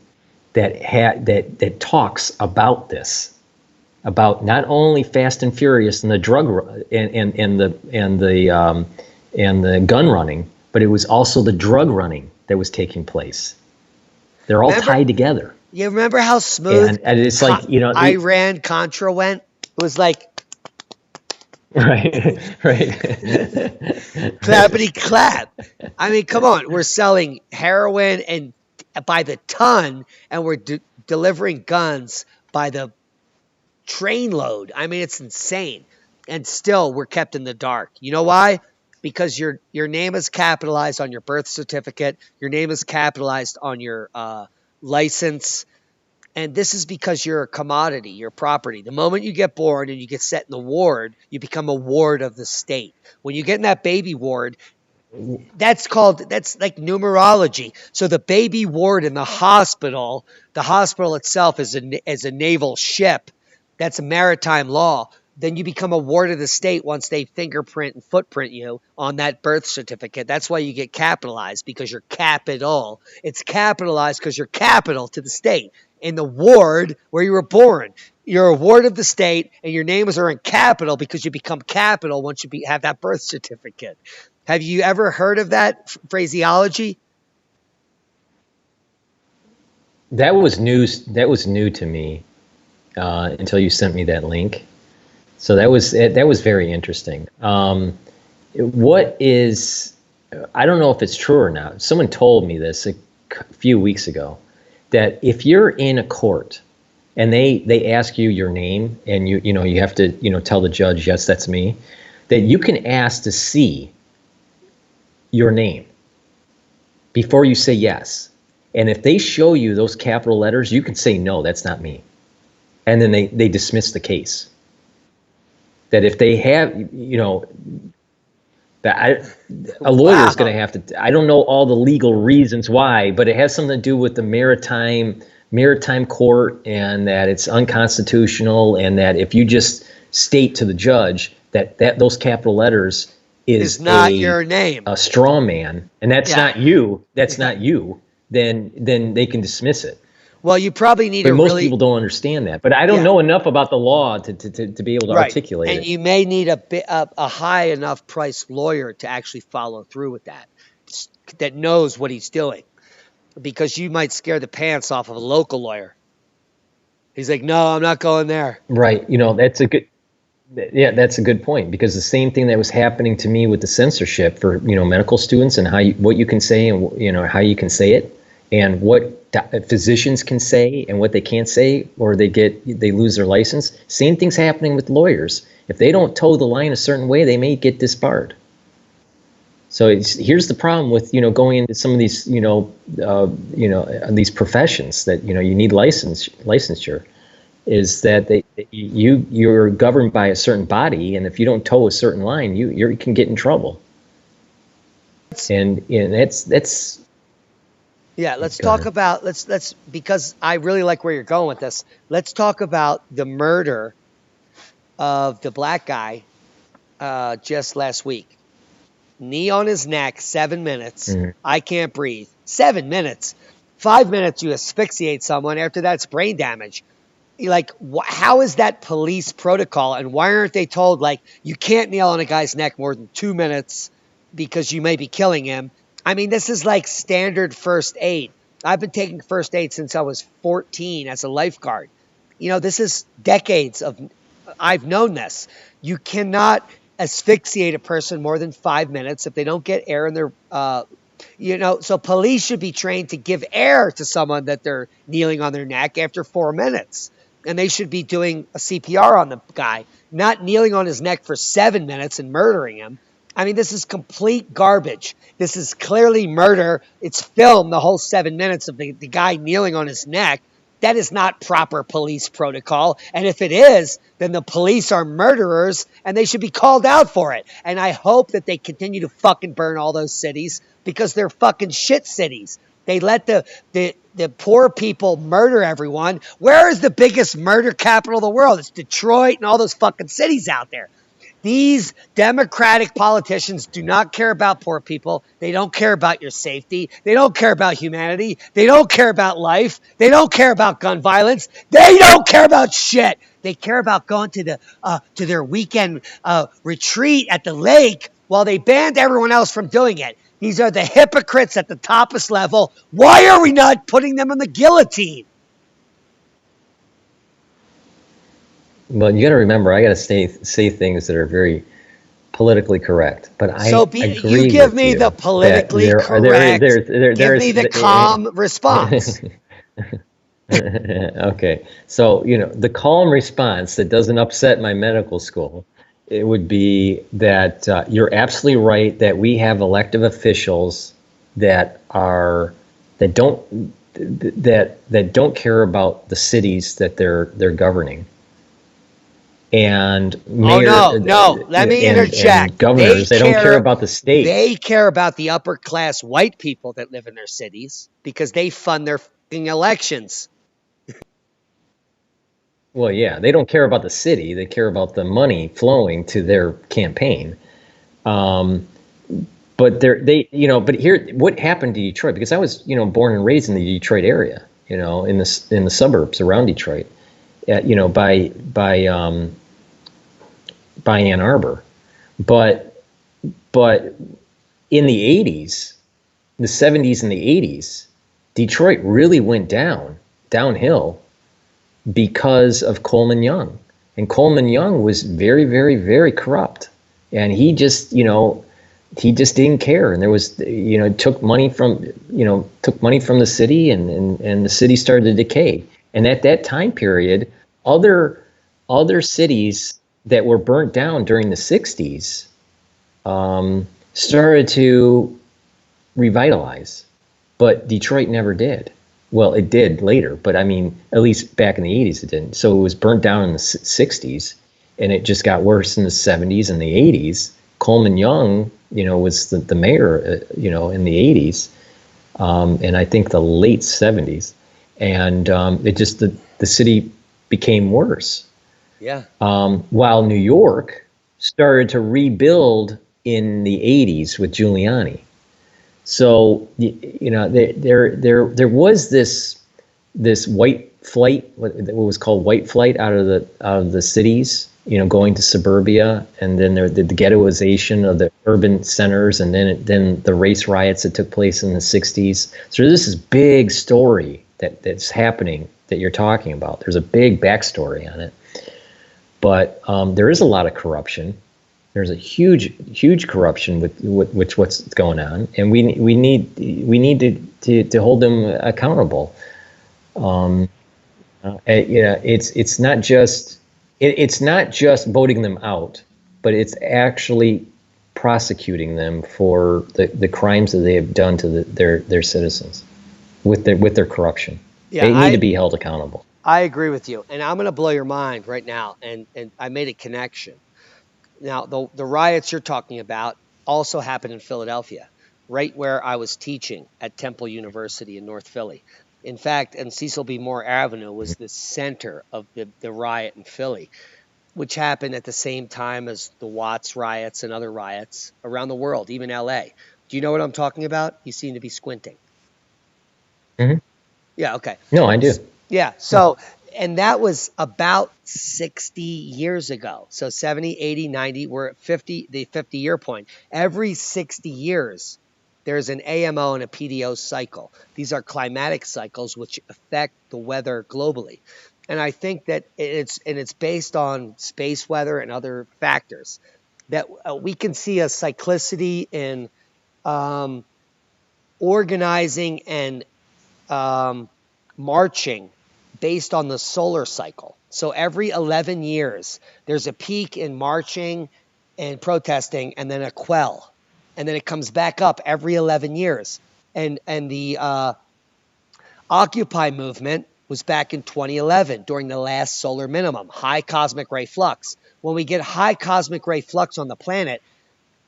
that talks about this, about not only Fast and Furious and the and the gun running, but it was also the drug running that was taking place. They're all tied together. You remember how smooth and it's like, Iran Contra went? It was like right. clappity clap. I mean, come on. We're selling heroin and by the ton, and we're delivering guns by the trainload. I mean, it's insane. And still, we're kept in the dark. You know why? Because your name is capitalized on your birth certificate. Your name is capitalized on your license. And this is because you're a commodity, you're property. The moment you get born and you get set in the ward, you become a ward of the state. When you get in that baby ward, that's like numerology. So the baby ward in the hospital itself is a naval ship. That's a maritime law. Then you become a ward of the state once they fingerprint and footprint you on that birth certificate. That's why you get capitalized, because you're capital. It's capitalized because you're capital to the state. In the ward where you were born, you're a ward of the state, and your names are in capital because you become capital once you have that birth certificate. Have you ever heard of that phraseology? That was news. That was new to me until you sent me that link. So that was very interesting. What is, I don't know if it's true or not. Someone told me this a few weeks ago, that if you're in a court and they ask you your name and you have to tell the judge, yes, that's me, that you can ask to see your name before you say yes. And if they show you those capital letters, you can say, no, that's not me. And then they dismiss the case. That if they have, a lawyer is going to have to, I don't know all the legal reasons why, but it has something to do with the maritime court, and that it's unconstitutional, and that if you just state to the judge that those capital letters is not your name, a straw man, and that's not you, then they can dismiss it. Well, you probably need most people don't understand that. But I don't know enough about the law to be able to articulate it. And you may need a high enough price lawyer to actually follow through with that knows what he's doing. Because you might scare the pants off of a local lawyer. He's like, no, I'm not going there. Right. That's a good point, because the same thing that was happening to me with the censorship for, medical students, and what you can say, and, how you can say it, and what physicians can say and what they can't say, or they lose their license. Same thing's happening with lawyers. If they don't toe the line a certain way, they may get disbarred. So here's the problem with going into some of these these professions that you need licensure, is that you're governed by a certain body, and if you don't toe a certain line, you can get in trouble. And that's. Yeah, let's talk about let's because I really like where you're going with this. Let's talk about the murder of the black guy just last week. Knee on his neck, 7 minutes. I can't breathe. 7 minutes. 5 minutes you asphyxiate someone. After that's brain damage. Like, how is that police protocol? And why aren't they told, like, you can't kneel on a guy's neck more than 2 minutes because you may be killing him? I mean, this is like standard first aid. I've been taking first aid since I was 14 as a lifeguard. This is decades of, I've known this. You cannot asphyxiate a person more than 5 minutes if they don't get air in their, so police should be trained to give air to someone that they're kneeling on their neck after 4 minutes. And they should be doing a CPR on the guy, not kneeling on his neck for 7 minutes and murdering him. I mean, this is complete garbage. This is clearly murder. It's filmed, the whole 7 minutes of the guy kneeling on his neck. That is not proper police protocol. And if it is, then the police are murderers and they should be called out for it. And I hope that they continue to fucking burn all those cities because they're fucking shit cities. They let the poor people murder everyone. Where is the biggest murder capital of the world? It's Detroit and all those fucking cities out there. These Democratic politicians do not care about poor people. They don't care about your safety. They don't care about humanity. They don't care about life. They don't care about gun violence. They don't care about shit. They care about going to their weekend retreat at the lake while they banned everyone else from doing it. These are the hypocrites at the toppest level. Why are we not putting them on the guillotine? Well, you got to remember, I got to say things that are very politically correct. But you give me the politically correct. Give me the calm response. Okay, so the calm response that doesn't upset my medical school, it would be that you're absolutely right that we have elective officials that don't care about the cities that they're governing. And let me interject. And governors, they don't care about the state. They care about the upper class white people that live in their cities because they fund their fucking elections. Well, yeah, they don't care about the city. They care about the money flowing to their campaign. But but here, what happened to Detroit? Because I was, born and raised in the Detroit area, in the suburbs around Detroit, by Ann Arbor. But in the 80s, the 70s and the 80s, Detroit really went downhill because of Coleman Young. And Coleman Young was very, very, very corrupt. And he just didn't care. And there was, took money from the city, and the city started to decay. And at that time period, other cities that were burnt down during the 60s started to revitalize, but Detroit never did. Well, it did later, but I mean, at least back in the 80s it didn't. So it was burnt down in the 60s, and it just got worse in the 70s and the 80s. Coleman Young, was the mayor, in the 80s, and I think the late 70s, and it just the city became worse. Yeah. While New York started to rebuild in the 80s with Giuliani. So there was this white flight, what was called white flight out of the cities, going to suburbia, and then the ghettoization of the urban centers, and then the race riots that took place in the 60s. So this is big story that's happening that you're talking about. There's a big backstory on it, but there is a lot of corruption. There's a huge corruption with what's going on, and we need to hold them accountable. It's not just voting them out, but it's actually prosecuting them for the crimes that they have done to their citizens with their corruption. Yeah, they need to be held accountable. I agree with you, and I'm going to blow your mind right now. And I made a connection. Now, the riots you're talking about also happened in Philadelphia, right where I was teaching at Temple University in North Philly. In fact, and Cecil B. Moore Avenue was the center of the riot in Philly, which happened at the same time as the Watts riots and other riots around the world, even L.A. Do you know what I'm talking about? You seem to be squinting. Mm-hmm. Yeah, okay. No, I do. Yeah, so... And that was about 60 years ago. So 70, 80, 90, we're at 50, the 50-year point. Every 60 years, there's an AMO and a PDO cycle. These are climatic cycles which affect the weather globally. And I think that it's based on space weather and other factors that we can see a cyclicity in organizing and marching based on the solar cycle. So every 11 years, there's a peak in marching and protesting, and then a quell. And then it comes back up every 11 years. And the Occupy movement was back in 2011 during the last solar minimum, high cosmic ray flux. When we get high cosmic ray flux on the planet,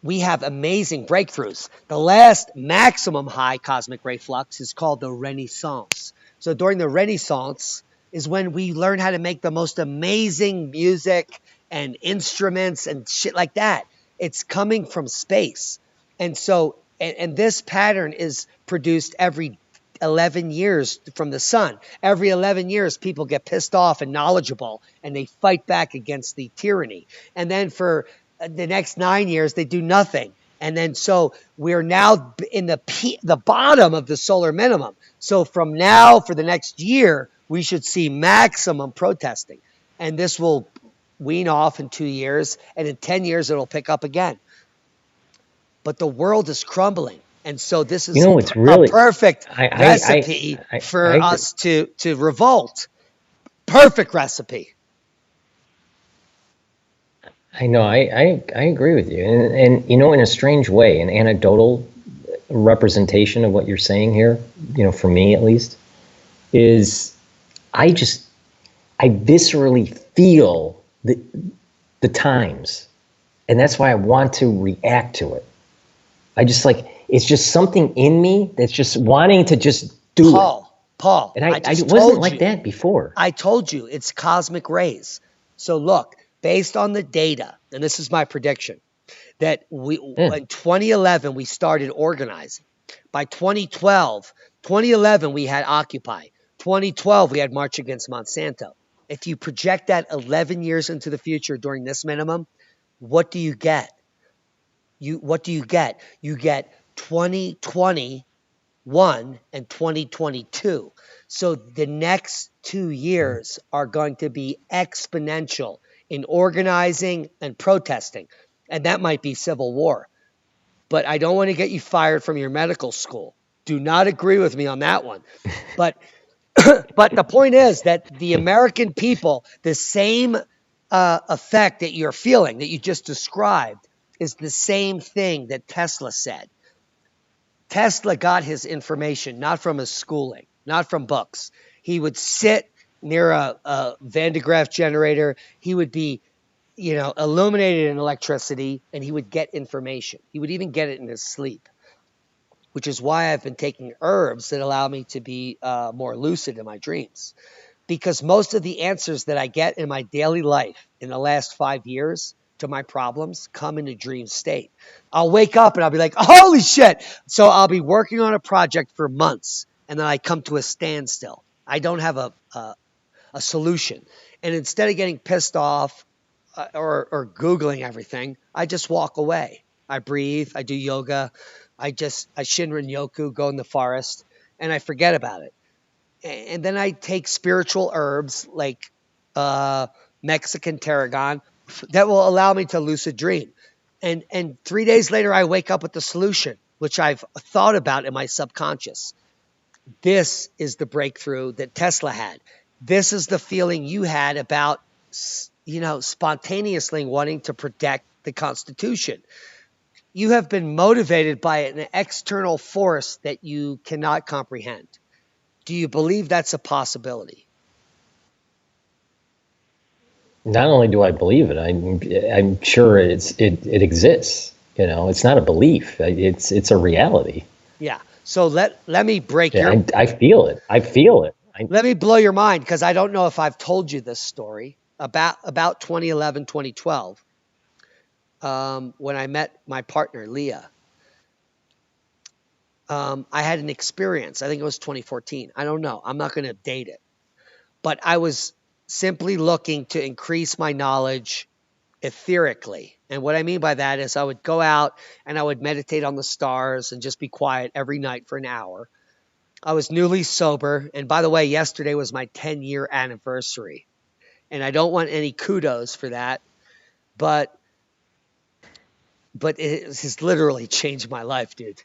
we have amazing breakthroughs. The last maximum high cosmic ray flux is called the Renaissance. So during the Renaissance is when we learn how to make the most amazing music and instruments and shit like that. It's coming from space. And so, and this pattern is produced every 11 years from the sun. Every 11 years, people get pissed off and knowledgeable, and they fight back against the tyranny. And then for the next 9 years, they do nothing. And then so we're now in the bottom of the solar minimum. So from now for the next year, we should see maximum protesting. And this will wean off in 2 years. And in 10 years, it'll pick up again. But the world is crumbling. And so this is It's really a perfect recipe for us to revolt. Perfect recipe. I know, I agree with you. And in a strange way, an anecdotal representation of what you're saying here, for me at least, is I viscerally feel the times. And that's why I want to react to it. It's just something in me that's just wanting to just do it. Paul, and I wasn't like that before. I told you, it's cosmic rays. So look, based on the data, and this is my prediction, that in 2011, we started organizing. By 2011, we had Occupy. 2012, we had March Against Monsanto. If you project that 11 years into the future during this minimum, what do you get? What do you get? You get 2021 and 2022. So the next 2 years are going to be exponential in organizing and protesting. And that might be civil war. But I don't want to get you fired from your medical school. Do not agree with me on that one. But the point is that the American people, the same effect that you're feeling, that you just described, is the same thing that Tesla said. Tesla got his information not from his schooling, not from books. He would sit near a Van de Graaff generator. He would be, illuminated in electricity, and he would get information. He would even get it in his sleep, which is why I've been taking herbs that allow me to be more lucid in my dreams. Because most of the answers that I get in my daily life in the last 5 years to my problems come in a dream state. I'll wake up and I'll be like, holy shit. So I'll be working on a project for months, and then I come to a standstill. I don't have a solution. And instead of getting pissed off or Googling everything, I just walk away. I breathe, I do yoga, I Shinrin Yoku, go in the forest, and I forget about it. And then I take spiritual herbs like Mexican tarragon that will allow me to lucid dream. And 3 days later, I wake up with the solution, which I've thought about in my subconscious. This is the breakthrough that Tesla had. This is the feeling you had about, spontaneously wanting to protect the Constitution. You have been motivated by an external force that you cannot comprehend. Do you believe that's a possibility? Not only do I believe it, I'm sure it exists. It's not a belief. It's a reality. Yeah. So let me break I feel it. Let me blow your mind, because I don't know if I've told you this story about 2011, 2012. When I met my partner, Leah. I had an experience. I think it was 2014. I don't know. I'm not going to date it. But I was simply looking to increase my knowledge etherically. And what I mean by that is I would go out and I would meditate on the stars and just be quiet every night for an hour. I was newly sober. And by the way, yesterday was my 10-year anniversary. And I don't want any kudos for that. But it has literally changed my life, dude.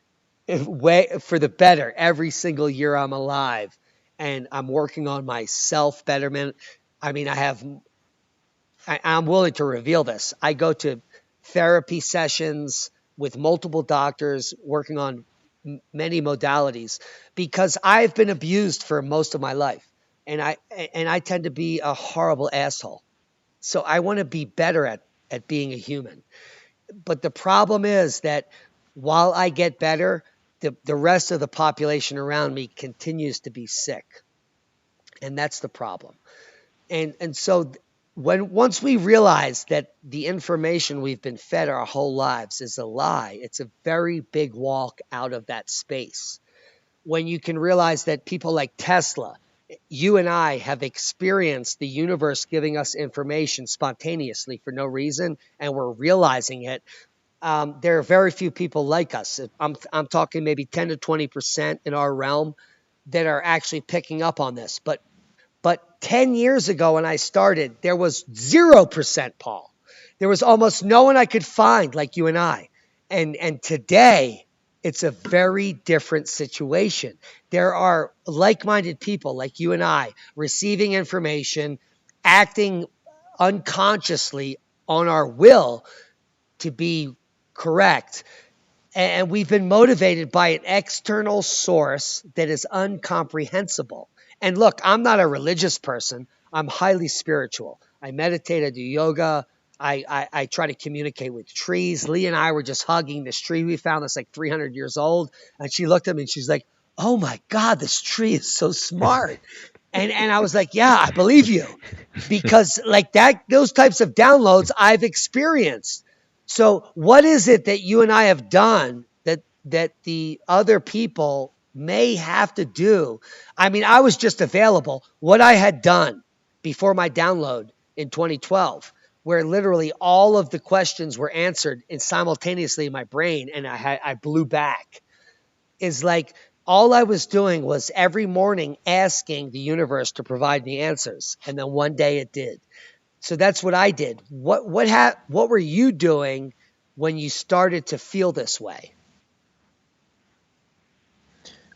Way for the better. Every single year I'm alive, and I'm working on my self-betterment. I mean, I'm willing to reveal this. I go to therapy sessions with multiple doctors working on many modalities because I've been abused for most of my life. and I tend to be a horrible asshole. So I want to be better at being a human. But the problem is that while I get better, the rest of the population around me continues to be sick. And that's the problem. And so when once we realize that the information we've been fed our whole lives is a lie, it's a very big walk out of that space. When you can realize that people like Tesla, you and I have experienced the universe giving us information spontaneously for no reason, and we're realizing it. There are very few people like us. I'm talking maybe 10 to 20% in our realm that are actually picking up on this. But 10 years ago when I started, there was 0%, Paul. There was almost no one I could find like you and I. And today, it's a very different situation. There are like-minded people like you and I receiving information, acting unconsciously on our will to be correct. And we've been motivated by an external source that is incomprehensible. And look, I'm not a religious person. I'm highly spiritual. I meditate, I do yoga. I try to communicate with trees. Lee and I were just hugging this tree we found that's like 300 years old. And she looked at me and she's like, oh my God, this tree is so smart. And I was like, yeah, I believe you. Because like that, those types of downloads I've experienced. So what is it that you and I have done that the other people may have to do? I mean, I was just available. What I had done before my download in 2012, where literally all of the questions were answered and simultaneously in my brain, and I blew back, is like all I was doing was every morning asking the universe to provide me answers, and then one day it did. So that's what I did. What were you doing when you started to feel this way?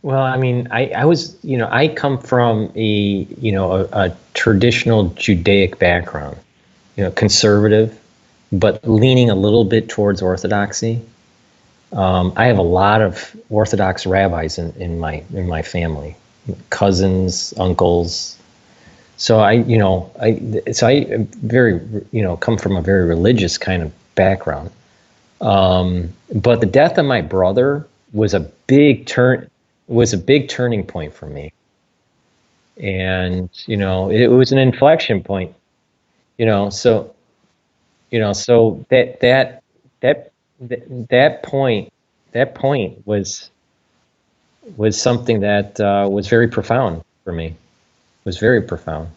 Well, I mean, I was, I come from a traditional Judaic background, conservative, but leaning a little bit towards orthodoxy. I have a lot of Orthodox rabbis in my family, cousins, uncles. So I very, come from a very religious kind of background. But the death of my brother was a big turning point for me. And, it was an inflection point, so, so that point was something that was very profound for me. It was very profound.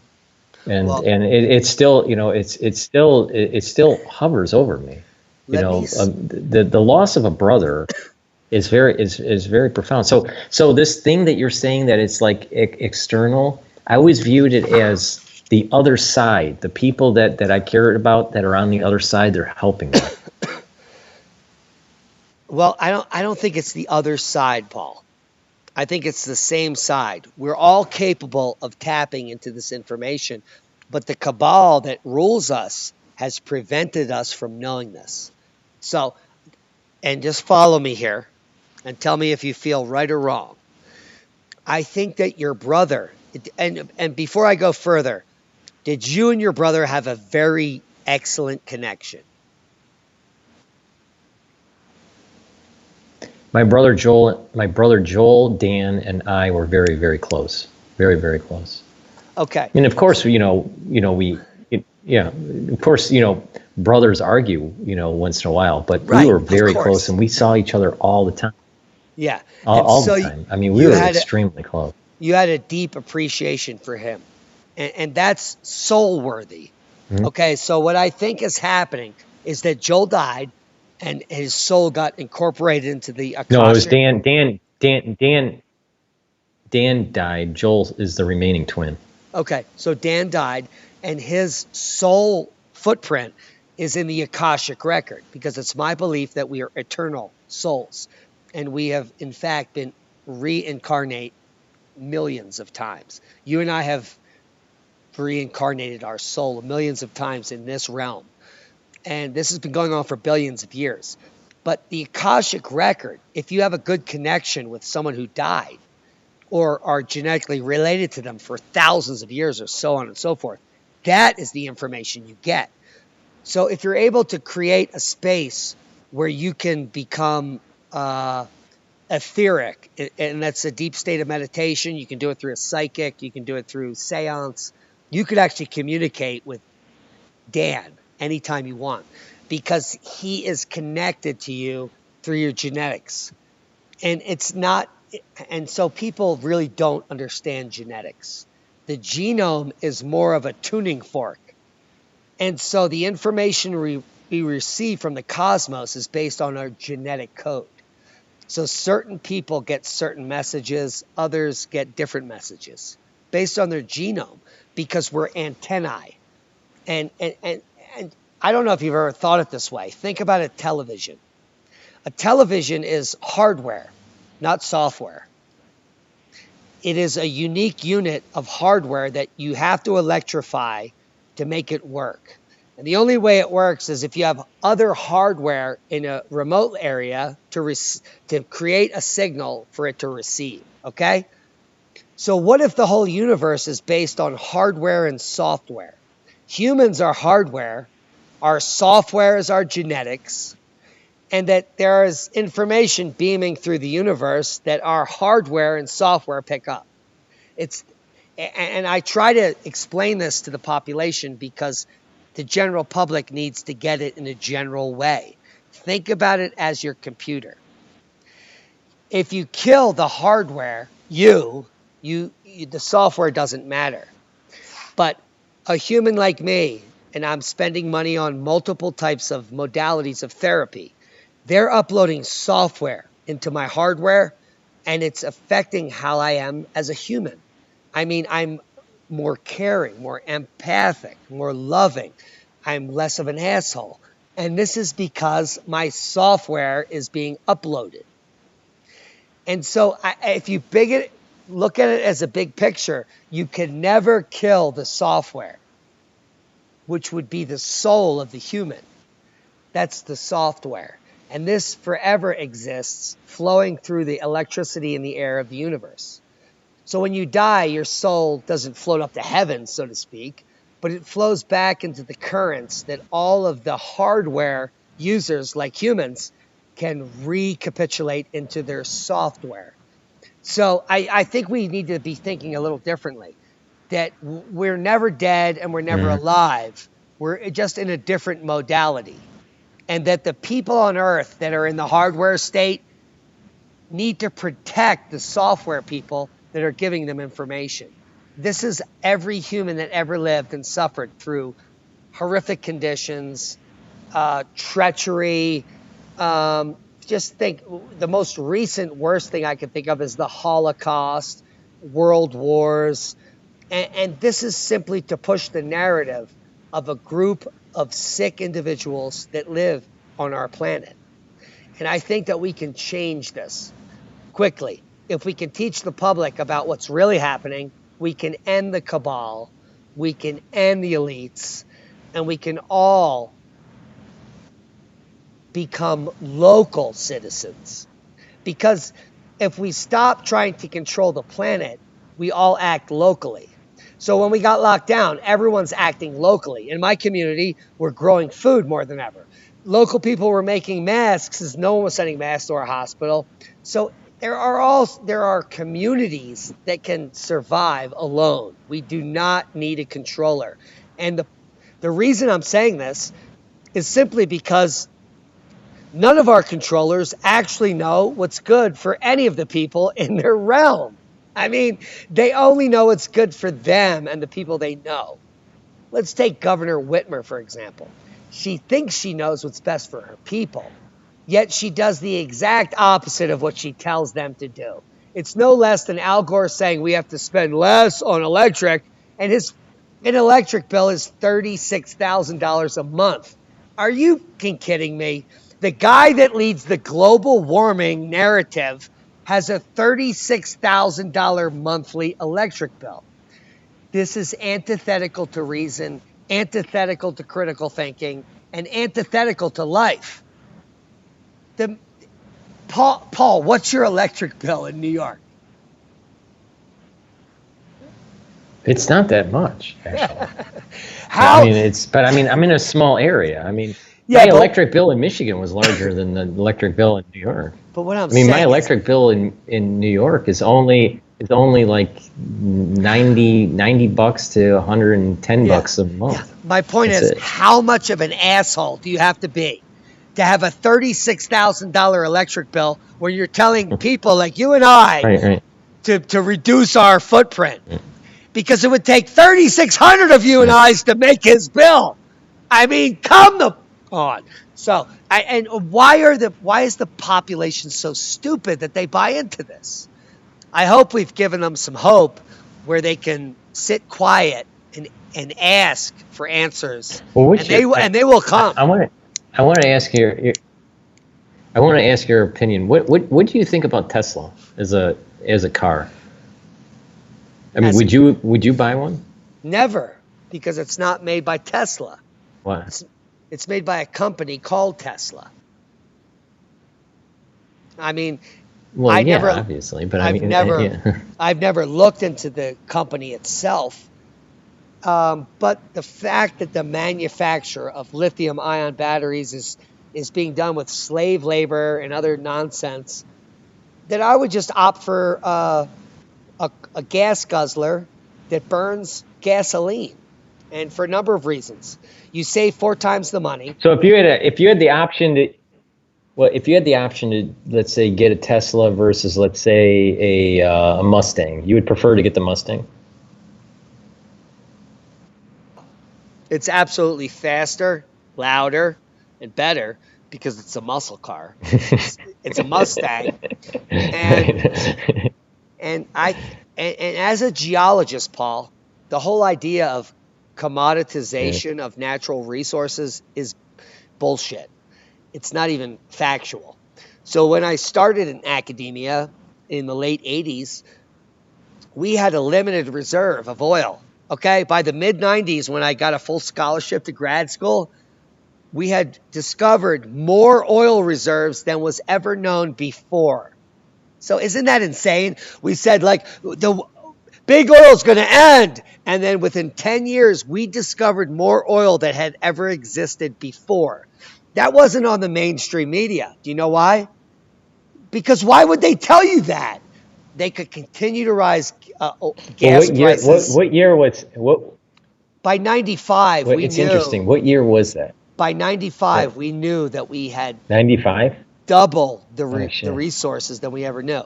And Well, it's still, it still hovers over me. The loss of a brother is very profound. So this thing that you're saying that it's like external, I always viewed it as the other side, the people that I cared about that are on the other side, they're helping me. well, I don't think it's the other side, Paul. I think it's the same side. We're all capable of tapping into this information, but the cabal that rules us has prevented us from knowing this. So, and just follow me here and tell me if you feel right or wrong. I think that your brother, and before I go further, did you and your brother have a very excellent connection? My brother Joel, Dan, and I were very, very close. Very, very close. Okay. And of course, yeah, of course, brothers argue, once in a while, but we Right, were of very close course. and we saw each other all the time, Yeah. all, And all so the time. I mean, we you were had extremely close. you had a deep appreciation for him. And that's soul worthy. Mhm. Okay, so what I think is happening is that Joel died and his soul got incorporated into the No, it was Akashic. Dan died. Joel is the remaining twin. Okay, so Dan died and his soul footprint is in the Akashic record because it's my belief that we are eternal souls and we have in fact been reincarnate millions of times. You and I have reincarnated our soul millions of times in this realm. And this has been going on for billions of years. But the Akashic record, if you have a good connection with someone who died, or are genetically related to them for thousands of years or so on and so forth. That is the information you get. So if you're able to create a space where you can become etheric, and that's a deep state of meditation, you can do it through a psychic, you can do it through seance, you could actually communicate with Dan anytime you want because he is connected to you through your genetics. And it's not, and so people really don't understand genetics. The genome is more of a tuning fork. And so the information we receive from the cosmos is based on our genetic code. So certain people get certain messages, others get different messages based on their genome because we're antennae. And I don't know if you've ever thought it this way. Think about a television. A television is hardware, not software. It is a unique unit of hardware that you have to electrify to make it work. And the only way it works is if you have other hardware in a remote area to create a signal for it to receive, okay? So what if the whole universe is based on hardware and software? Humans are hardware, our software is our genetics, and that there is information beaming through the universe that our hardware and software pick up. And I try to explain this to the population because the general public needs to get it in a general way. Think about it as your computer. If you kill the hardware, the software doesn't matter. But a human like me, and I'm spending money on multiple types of modalities of therapy, they're uploading software into my hardware, and it's affecting how I am as a human. I mean, I'm more caring, more empathic, more loving. I'm less of an asshole. And this is because my software is being uploaded. And so if you look at it as a big picture, you can never kill the software, which would be the soul of the human. That's the software. And this forever exists, flowing through the electricity in the air of the universe. So when you die, your soul doesn't float up to heaven, so to speak, but it flows back into the currents that all of the hardware users, like humans, can recapitulate into their software. So I think we need to be thinking a little differently, that we're never dead and we're never alive. We're just in a different modality. And that the people on Earth that are in the hardware state need to protect the software people that are giving them information. This is every human that ever lived and suffered through horrific conditions, treachery. Just think, the most recent worst thing I can think of is the Holocaust, world wars. And this is simply to push the narrative of a group of sick individuals that live on our planet. And I think that we can change this quickly. If we can teach the public about what's really happening, we can end the cabal, we can end the elites, and we can all become local citizens. Because if we stop trying to control the planet, we all act locally. So when we got locked down, everyone's acting locally. In my community, we're growing food more than ever. Local people were making masks as no one was sending masks to our hospital. So there are communities that can survive alone. We do not need a controller. And the reason I'm saying this is simply because none of our controllers actually know what's good for any of the people in their realm. I mean, they only know what's good for them and the people they know. Let's take Governor Whitmer, for example. She thinks she knows what's best for her people, yet she does the exact opposite of what she tells them to do. It's no less than Al Gore saying we have to spend less on electric, and his electric bill is $36,000 a month. Are you kidding me? The guy that leads the global warming narrative has a $36,000 monthly electric bill. This is antithetical to reason, antithetical to critical thinking, and antithetical to life. Paul, what's your electric bill in New York? It's not that much, actually. How? I'm in a small area. I mean, Yeah, my electric bill in Michigan was larger than the electric bill in New York. but what I'm I mean, my saying is, electric bill in New York is only like 90 bucks to 110 bucks a month. my point That's is, it. how much of an asshole do you have to be to have a $36,000 electric bill where you're telling people like you and I Right. to reduce our footprint? Because it would take 3,600 of you and I's to make his bill. I mean, come on. So, why is the population so stupid that they buy into this? I hope we've given them some hope where they can sit quiet and ask for answers, Well, and they will come. I want to ask your opinion. What do you think about Tesla as a car? I mean, would you buy one? Never, because it's not made by Tesla. Why? It's made by a company called Tesla. I mean, Well, I've never, obviously, but I've never looked into the company itself. But the fact that the manufacture of lithium-ion batteries is being done with slave labor and other nonsense, that I would just opt for a gas guzzler that burns gasoline, and for a number of reasons. You save 4 times the money. So if you had the option to, let's say, get a Tesla versus, let's say, a Mustang, you would prefer to get the Mustang? It's absolutely faster, louder, and better because it's a muscle car. It's a Mustang, and as a geologist, Paul, the whole idea of commoditization of natural resources is bullshit. It's not even factual. So when I started in academia in the late 80s, we had a limited reserve of oil. Okay, by the mid 90s, when I got a full scholarship to grad school, we had discovered more oil reserves than was ever known before. So isn't that insane? We said, like, the big oil is going to end. And then within 10 years, we discovered more oil that had ever existed before. That wasn't on the mainstream media. Do you know why? Because why would they tell you that? They could continue to rise gas prices. What year was what? By 95, we knew. It's interesting. What year was that? By 95, we knew that we had 95? double the resources than we ever knew.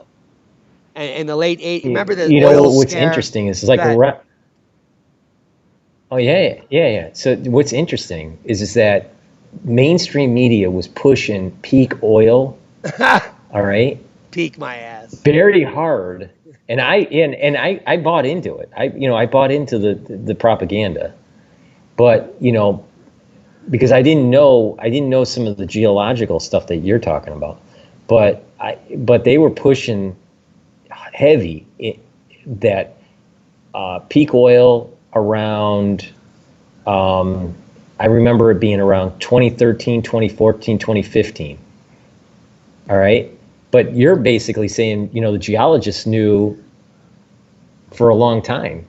And in the late 80s, remember the oil what's scare? Interesting is like oh yeah. So what's interesting is that mainstream media was pushing peak oil. All right. Peak my ass. Very hard. And I bought into it. I bought into the propaganda. But, because I didn't know some of the geological stuff that you're talking about. But they were pushing heavy that peak oil around I remember it being around 2013, 2014, 2015. All right? But you're basically saying, the geologists knew for a long time,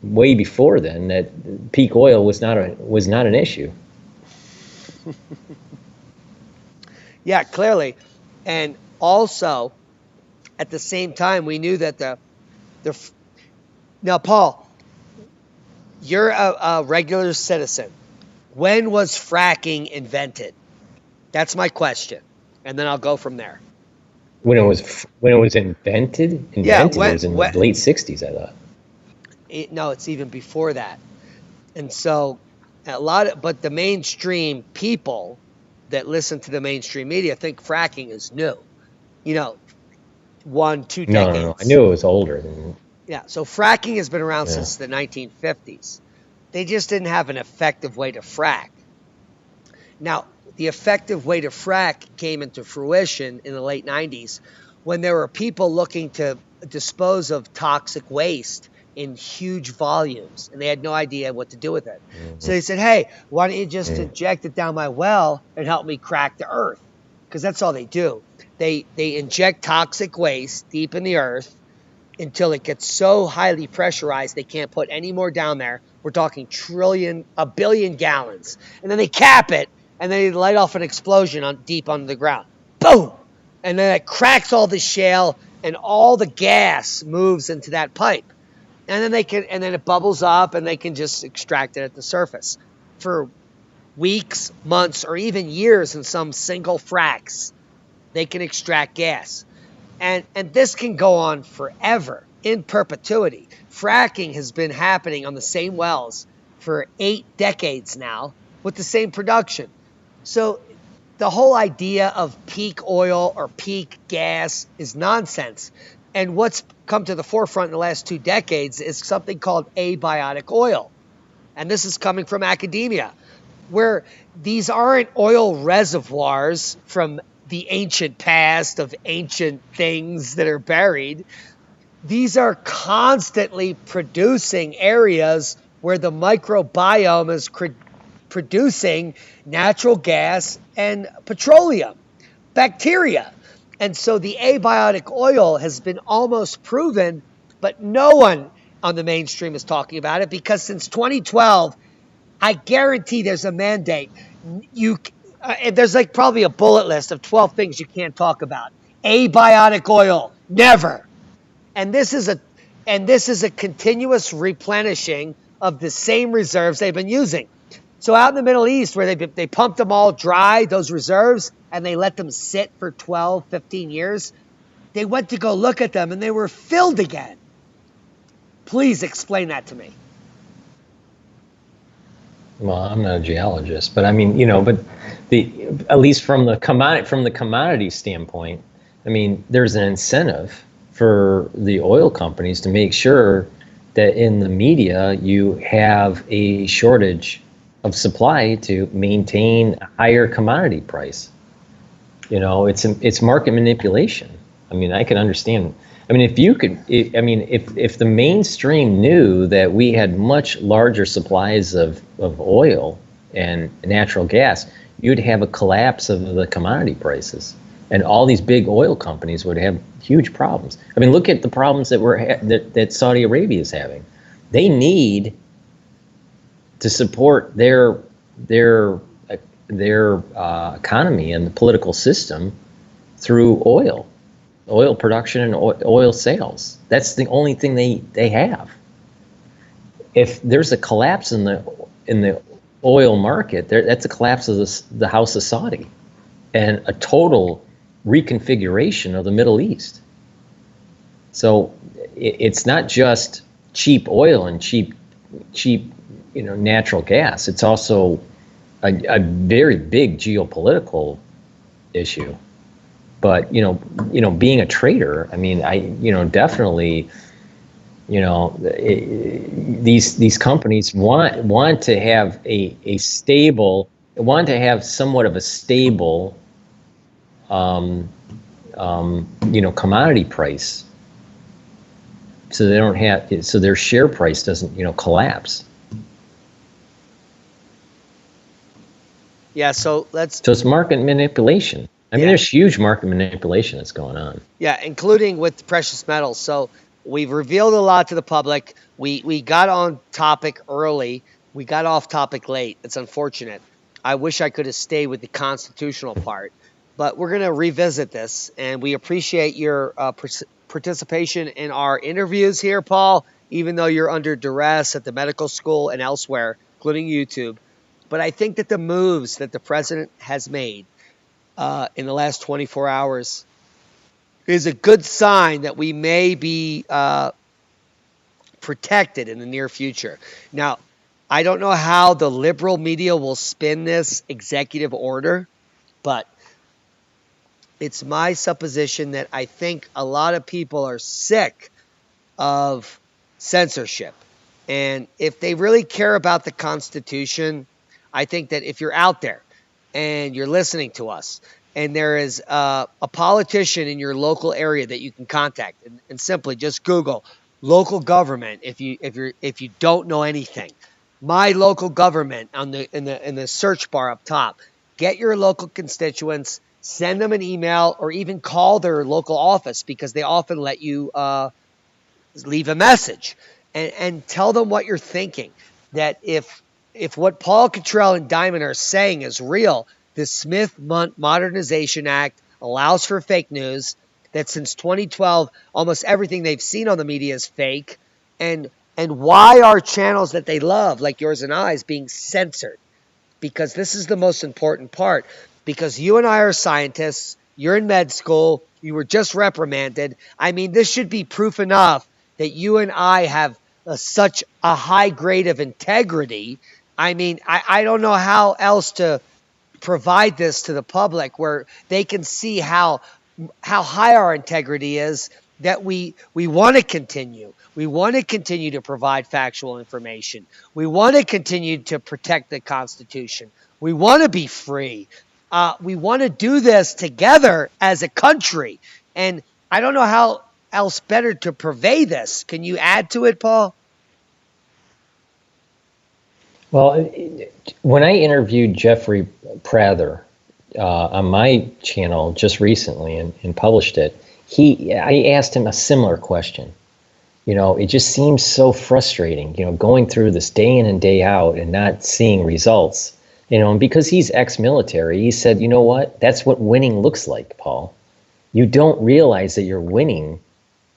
way before then, that peak oil was not an issue. Yeah, clearly. And also, at the same time, we knew that now, Paul, you're a regular citizen. When was fracking invented? That's my question. And then I'll go from there. When it was invented? It was in the late 60s, I thought. No, it's even before that. And so but the mainstream people that listen to the mainstream media think fracking is new. 1, 2 decades. No. I knew it was older than. Yeah, so fracking has been around since the 1950s. They just didn't have an effective way to frack. Now, the effective way to frack came into fruition in the late 90s when there were people looking to dispose of toxic waste in huge volumes, and they had no idea what to do with it. Mm-hmm. So they said, hey, why don't you just inject it down my well and help me crack the earth? Because that's all they do. They inject toxic waste deep in the earth, until it gets so highly pressurized they can't put any more down there. We're talking a billion gallons. And then they cap it, and then they light off an explosion deep under the ground. Boom! And then it cracks all the shale, and all the gas moves into that pipe. And then it bubbles up, and they can just extract it at the surface. For weeks, months, or even years in some single fracs, they can extract gas. And this can go on forever, in perpetuity. Fracking has been happening on the same wells for 8 decades now with the same production. So the whole idea of peak oil or peak gas is nonsense. And what's come to the forefront in the last 2 decades is something called abiotic oil. And this is coming from academia, where these aren't oil reservoirs from the ancient past of ancient things that are buried. These are constantly producing areas where the microbiome is producing natural gas and petroleum, bacteria. And so the abiotic oil has been almost proven, but no one on the mainstream is talking about it, because since 2012, I guarantee there's a mandate. There's like probably a bullet list of 12 things you can't talk about. Abiotic oil, never. And this is a continuous replenishing of the same reserves they've been using. So out in the Middle East, where they pumped them all dry, those reserves, and they let them sit for 12, 15 years, they went to go look at them, and they were filled again. Please explain that to me. Well, I'm not a geologist, but I mean, but at least from the commodity standpoint, I mean, there's an incentive for the oil companies to make sure that in the media you have a shortage of supply to maintain a higher commodity price. It's market manipulation. I mean, I can understand. I mean, if the mainstream knew that we had much larger supplies of oil and natural gas, you'd have a collapse of the commodity prices, and all these big oil companies would have huge problems. I mean, look at the problems that Saudi Arabia is having. They need to support their economy and the political system through oil production and oil sales. That's the only thing they have. If there's a collapse in the oil market, that's a collapse of the House of Saudi and a total reconfiguration of the Middle East. So it's not just cheap oil and cheap natural gas. It's also a very big geopolitical issue. But being a trader, I mean, definitely, these companies want to have a stable, want to have somewhat of a stable, commodity price, so they don't have, so their share price doesn't, collapse. Yeah, so it's market manipulation. I mean, there's huge market manipulation that's going on. Yeah, including with precious metals. So we've revealed a lot to the public. We got on topic early. We got off topic late. It's unfortunate. I wish I could have stayed with the constitutional part. But we're going to revisit this, and we appreciate your participation in our interviews here, Paul, even though you're under duress at the medical school and elsewhere, including YouTube. But I think that the moves that the president has made in the last 24 hours is a good sign that we may be protected in the near future. Now, I don't know how the liberal media will spin this executive order, but it's my supposition that I think a lot of people are sick of censorship. And if they really care about the Constitution, I think that if you're out there and you're listening to us, and there is a politician in your local area that you can contact, and simply just Google local government if you don't know anything. My local government in the search bar up top. Get your local constituents, send them an email, or even call their local office, because they often let you leave a message and tell them what you're thinking. That if what Paul Cottrell and Diamond are saying is real, the Smith Modernization Act allows for fake news, that since 2012, almost everything they've seen on the media is fake, and why are channels that they love, like yours and I, is being censored. Because this is the most important part. Because you and I are scientists, you're in med school, you were just reprimanded. I mean, this should be proof enough that you and I have such a high grade of integrity. I mean, I don't know how else to provide this to the public where they can see how high our integrity is, that we want to continue. We want to continue to provide factual information. We want to continue to protect the Constitution. We want to be free. We want to do this together as a country. And I don't know how else better to purvey this. Can you add to it, Paul? Well, when I interviewed Jeffrey Prather on my channel just recently and published it, I asked him a similar question. It just seems so frustrating, going through this day in and day out and not seeing results. And because he's ex-military, he said, you know what? That's what winning looks like, Paul. You don't realize that you're winning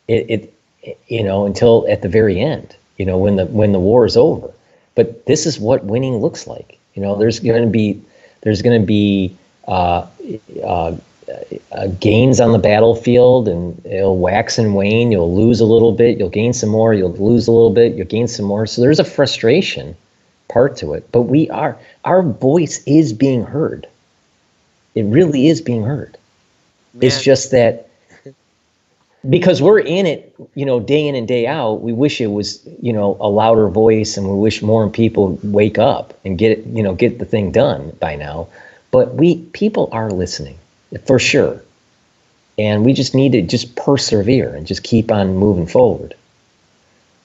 until at the very end, when the war is over. But this is what winning looks like. There's going to be gains on the battlefield, and it'll wax and wane. You'll lose a little bit, you'll gain some more, you'll lose a little bit, you'll gain some more. So there's a frustration part to it. But our voice is being heard. It really is being heard. Man. It's just that because we're in it, day in and day out, we wish it was, a louder voice, and we wish more people wake up and get it, get the thing done by now. But people are listening for sure. And we just need to just persevere and just keep on moving forward.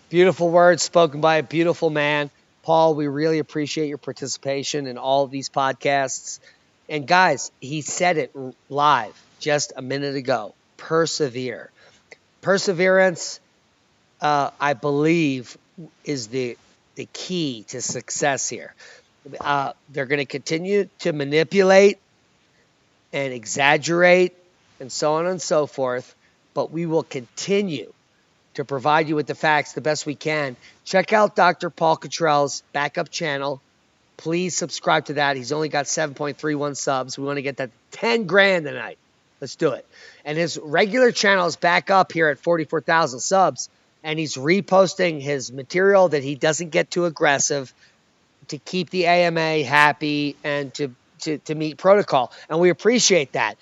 Beautiful words spoken by a beautiful man. Paul, we really appreciate your participation in all of these podcasts. And guys, he said it live just a minute ago. Persevere. Perseverance, I believe, is the key to success here. They're going to continue to manipulate and exaggerate and so on and so forth, but we will continue to provide you with the facts the best we can. Check out Dr. Paul Cottrell's backup channel. Please subscribe to that. He's only got 7.31 subs. We want to get that 10 grand tonight. Let's do it. And his regular channel is back up here at 44,000 subs, and he's reposting his material that he doesn't get too aggressive to keep the AMA happy and to meet protocol. And we appreciate that.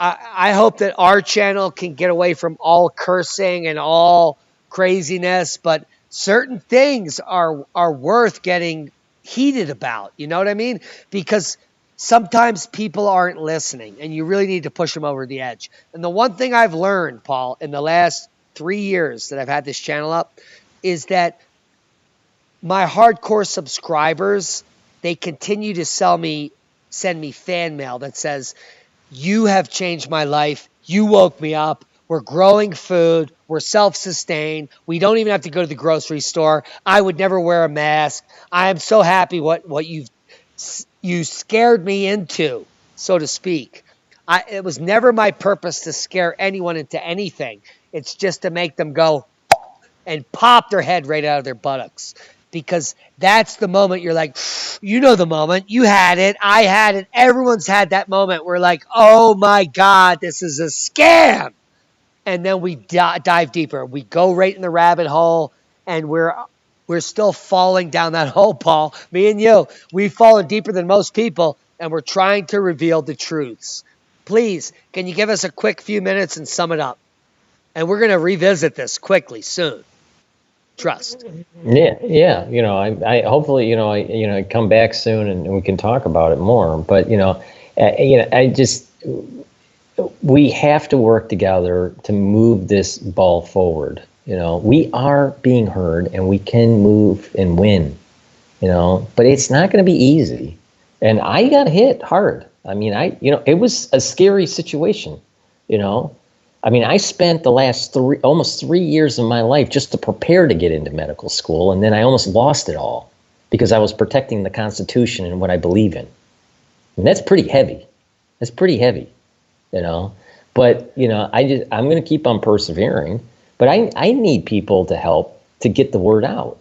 I hope that our channel can get away from all cursing and all craziness, but certain things are worth getting heated about. You know what I mean? Because sometimes people aren't listening, and you really need to push them over the edge. And the one thing I've learned, Paul, in the last 3 years that I've had this channel up, is that my hardcore subscribers, they continue to send me fan mail that says, you have changed my life. You woke me up. We're growing food. We're self-sustained. We don't even have to go to the grocery store. I would never wear a mask. I am so happy what you scared me into, so to speak. It was never my purpose to scare anyone into anything. It's just to make them go and pop their head right out of their buttocks. Because that's the moment you're like, the moment. You had it. I had it. Everyone's had that moment. We're like, oh my God, this is a scam. And then we dive deeper. We go right in the rabbit hole, and we're still falling down that hole, Paul. Me and you, we've fallen deeper than most people, and we're trying to reveal the truths. Please, can you give us a quick few minutes and sum it up? And we're going to revisit this quickly soon. Trust. Yeah. I hopefully, I come back soon and we can talk about it more. But, we have to work together to move this ball forward. We are being heard, and we can move and win, but it's not going to be easy. And I got hit hard. I mean, it was a scary situation, I mean, I spent the last almost 3 years of my life just to prepare to get into medical school, and then I almost lost it all because I was protecting the Constitution and what I believe in. And that's pretty heavy. That's pretty heavy, you know. But I'm going to keep on persevering. But I need people to help to get the word out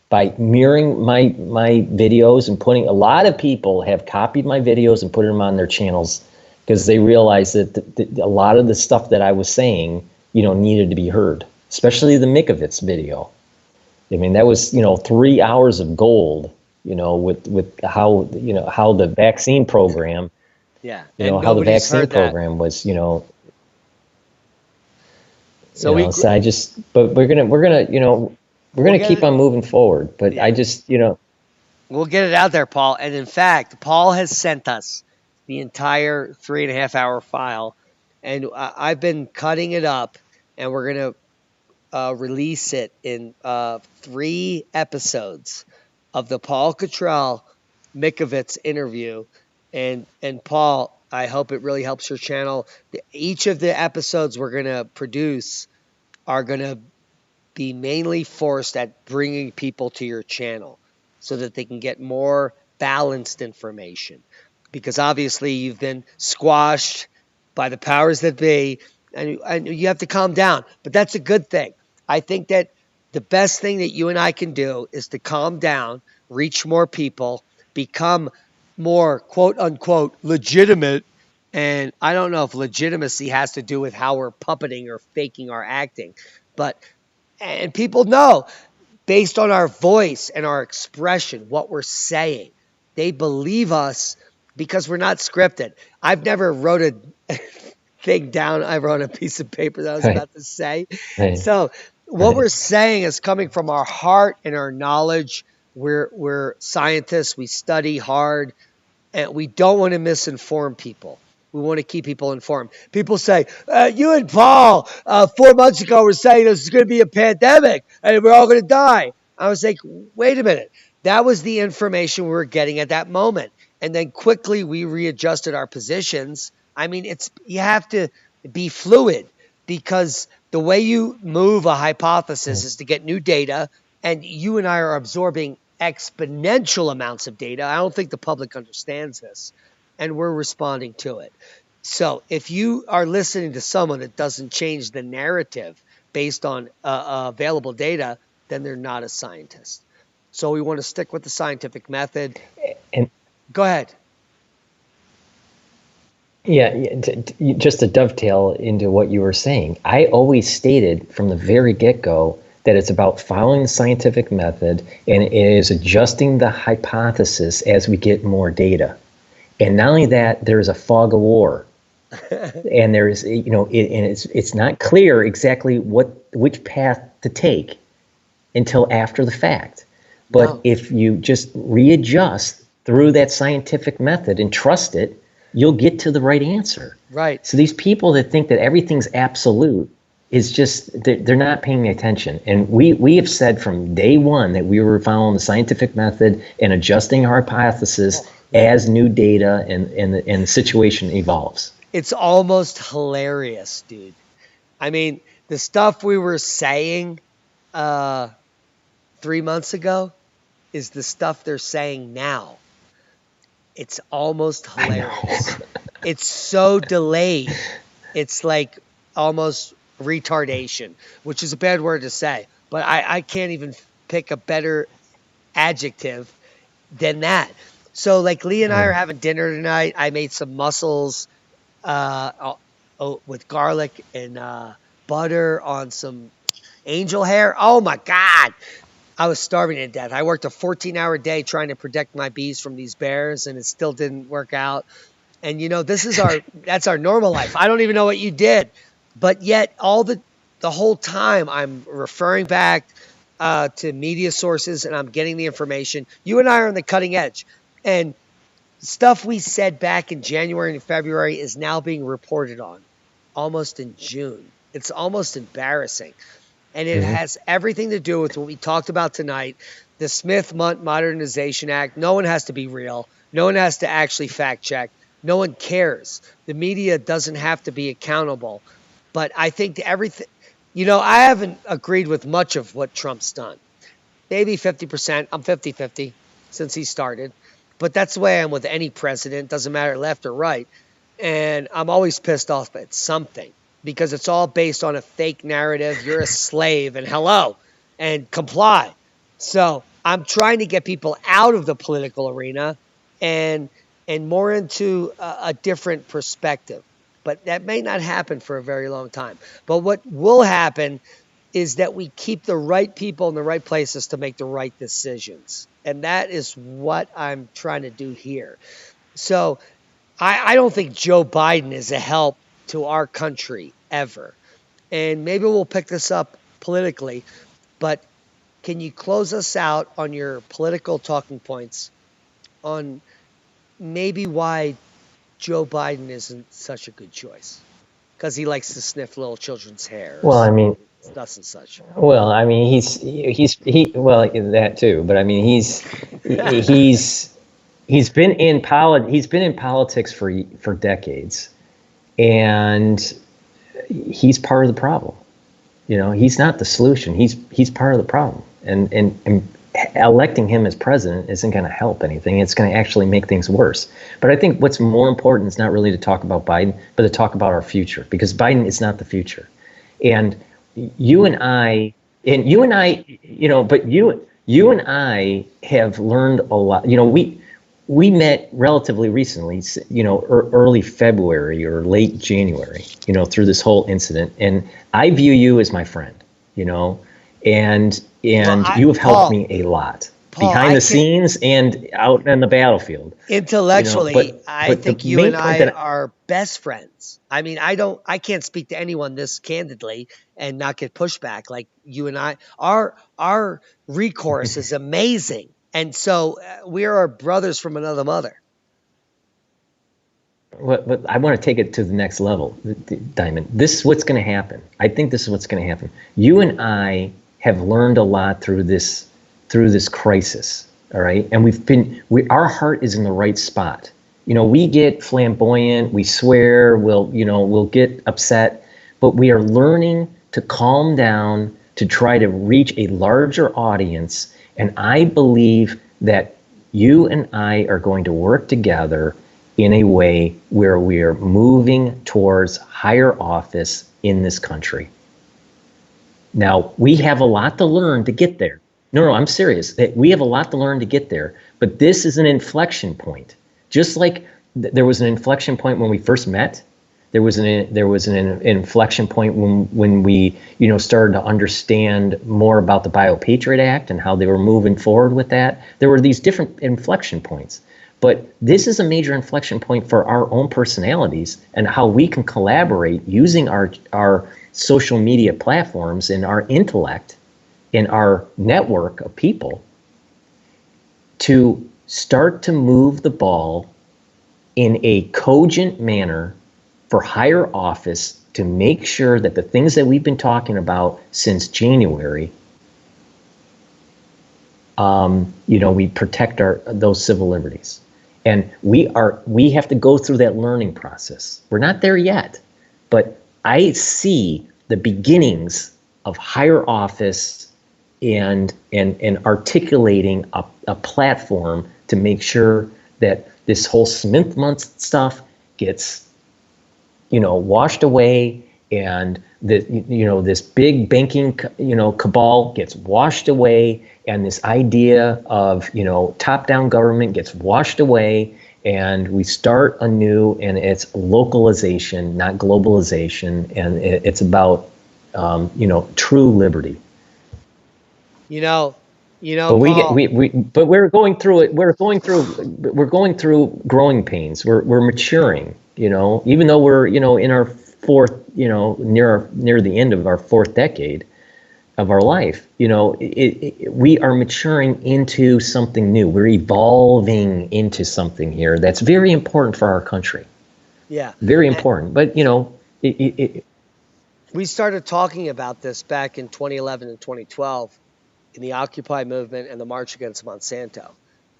by mirroring my videos and putting. A lot of people have copied my videos and put them on their channels because they realized that a lot of the stuff that I was saying, needed to be heard, especially the Mikovits video. I mean, that was 3 hours of gold. With how the vaccine program. Yeah, How the vaccine program was. So but we're gonna keep on moving forward. But yeah. We'll get it out there, Paul. And in fact, Paul has sent us the entire 3.5-hour file, and I've been cutting it up, and we're gonna release it in 3 episodes of the Paul Cottrell Mikovits interview. And Paul, I hope it really helps your channel. Each of the episodes we're going to produce are going to be mainly forced at bringing people to your channel so that they can get more balanced information. Because obviously you've been squashed by the powers that be, and you have to calm down. But that's a good thing. I think that the best thing that you and I can do is to calm down, reach more people, become more quote unquote legitimate. And I don't know if legitimacy has to do with how we're puppeting or faking our acting, and people know based on our voice and our expression, what we're saying, they believe us because we're not scripted. I've never wrote a thing down. I wrote a piece of paper that I was about to say. So what we're saying is coming from our heart and our knowledge. We're scientists. We study hard, and we don't want to misinform people. We want to keep people informed. People say, you and Paul 4 months ago were saying this is going to be a pandemic and we're all going to die. I was like, wait a minute. That was the information we were getting at that moment. And then quickly we readjusted our positions. I mean, you have to be fluid, because the way you move a hypothesis is to get new data, and you and I are absorbing exponential amounts of data. I don't think the public understands this, and we're responding to it. So if you are listening to someone that doesn't change the narrative based on available data, then they're not a scientist. So we want to stick with the scientific method. And go ahead. Yeah, just to dovetail into what you were saying, I always stated from the very get-go that it's about following the scientific method, and it is adjusting the hypothesis as we get more data. And not only that, there's a fog of war, and there's it's not clear exactly which path to take until after the fact. But if you just readjust through that scientific method and trust it, you'll get to the right answer. Right. So these people that think that everything's absolute is just, they're not paying attention. And we have said from day one that we were following the scientific method and adjusting our hypothesis as new data and the situation evolves. It's almost hilarious, dude. I mean, the stuff we were saying 3 months ago is the stuff they're saying now. It's almost hilarious. It's so delayed. It's like almost retardation, which is a bad word to say, but I can't even pick a better adjective than that. So like Lee and I are having dinner tonight. I made some mussels with garlic and butter on some angel hair. Oh my God. I was starving to death. I worked a 14-hour day trying to protect my bees from these bears, and it still didn't work out. And this is that's our normal life. I don't even know what you did, but yet the whole time I'm referring back to media sources, and I'm getting the information. You and I are on the cutting edge, and stuff we said back in January and February is now being reported on almost in June. It's almost embarrassing. And it has everything to do with what we talked about tonight, the Smith-Mundt Modernization Act. No one has to be real. No one has to actually fact check. No one cares. The media doesn't have to be accountable. But I think everything, I haven't agreed with much of what Trump's done. Maybe 50%. I'm 50-50 since he started. But that's the way I am with any president. Doesn't matter left or right. And I'm always pissed off at something because it's all based on a fake narrative. You're a slave and hello and comply. So I'm trying to get people out of the political arena and more into a different perspective. But that may not happen for a very long time. But what will happen is that we keep the right people in the right places to make the right decisions. And that is what I'm trying to do here. So I don't think Joe Biden is a help to our country ever. And maybe we'll pick this up politically, but can you close us out on your political talking points on maybe why Joe Biden isn't such a good choice? Because he likes to sniff little children's Well, I hairs, mean, thus and such. well, that too, but I mean he's been in politics for decades, and he's part of the problem. He's not the solution. He's part of the problem, and electing him as president isn't going to help anything. It's going to actually make things worse. But I think what's more important is not really to talk about Biden, but to talk about our future, because Biden is not the future. And you and I, but you and I have learned a lot. We met relatively recently, early February or late January, through this whole incident. And I view you as my friend, and you have helped me a lot Paul, behind the scenes and out on the battlefield. Intellectually, I but the think you main and point I that are best friends. I mean, I can't speak to anyone this candidly and not get pushback like you and I. Our recourse is amazing, and so we are brothers from another mother. But I want to take it to the next level, Diamond. This is what's going to happen. I think this is what's going to happen. You and I have learned a lot through this crisis. All right, and our heart is in the right spot. We get flamboyant, we swear, we'll get upset, but we are learning to calm down, to try to reach a larger audience. And I believe that you and I are going to work together in a way where we are moving towards higher office in this country. Now, we have a lot to learn to get there. No, I'm serious. We have a lot to learn to get there, but this is an inflection point. Just like there was an inflection point when we first met, there was an inflection point when we started to understand more about the Biopatriot Act and how they were moving forward with that. There were these different inflection points. But this is a major inflection point for our own personalities and how we can collaborate using our social media platforms and our intellect and our network of people to start to move the ball in a cogent manner for higher office to make sure that the things that we've been talking about since January, we protect those civil liberties. And we have to go through that learning process. We're not there yet, but I see the beginnings of higher office and articulating a platform to make sure that this whole Smith month stuff gets, washed away, and this big banking, cabal gets washed away, and this idea of, top-down government gets washed away, and we start anew, and it's localization, not globalization, and it's about, true liberty. But Paul, but we're going through it. We're going through growing pains. We're maturing. Even though we're in our fourth, near the end of our fourth decade of our life, we are maturing into something new. We're evolving into something here that's very important for our country. yeah, Very important. But we started talking about this back in 2011 and 2012 in the Occupy movement and the March Against Monsanto.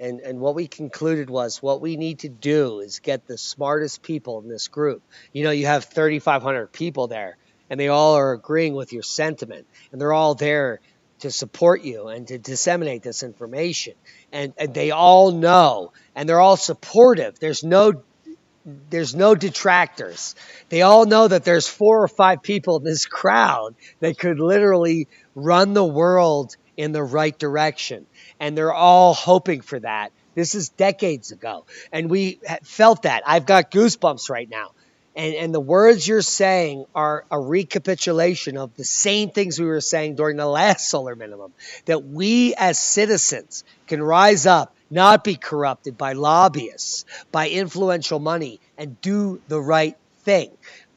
And what we concluded was what we need to do is get the smartest people in this group. You have 3,500 people there. and they all are agreeing with your sentiment, and they're all there to support you and to disseminate this information. And they all know, and they're all supportive. There's no detractors. They all know that there's 4 or 5 people in this crowd that could literally run the world in the right direction. And they're all hoping for that. This is decades ago. And we felt that. I've got goosebumps right now. And the words you're saying are a recapitulation of the same things we were saying during the last solar minimum, that we as citizens can rise up, not be corrupted by lobbyists, by influential money, and do the right thing.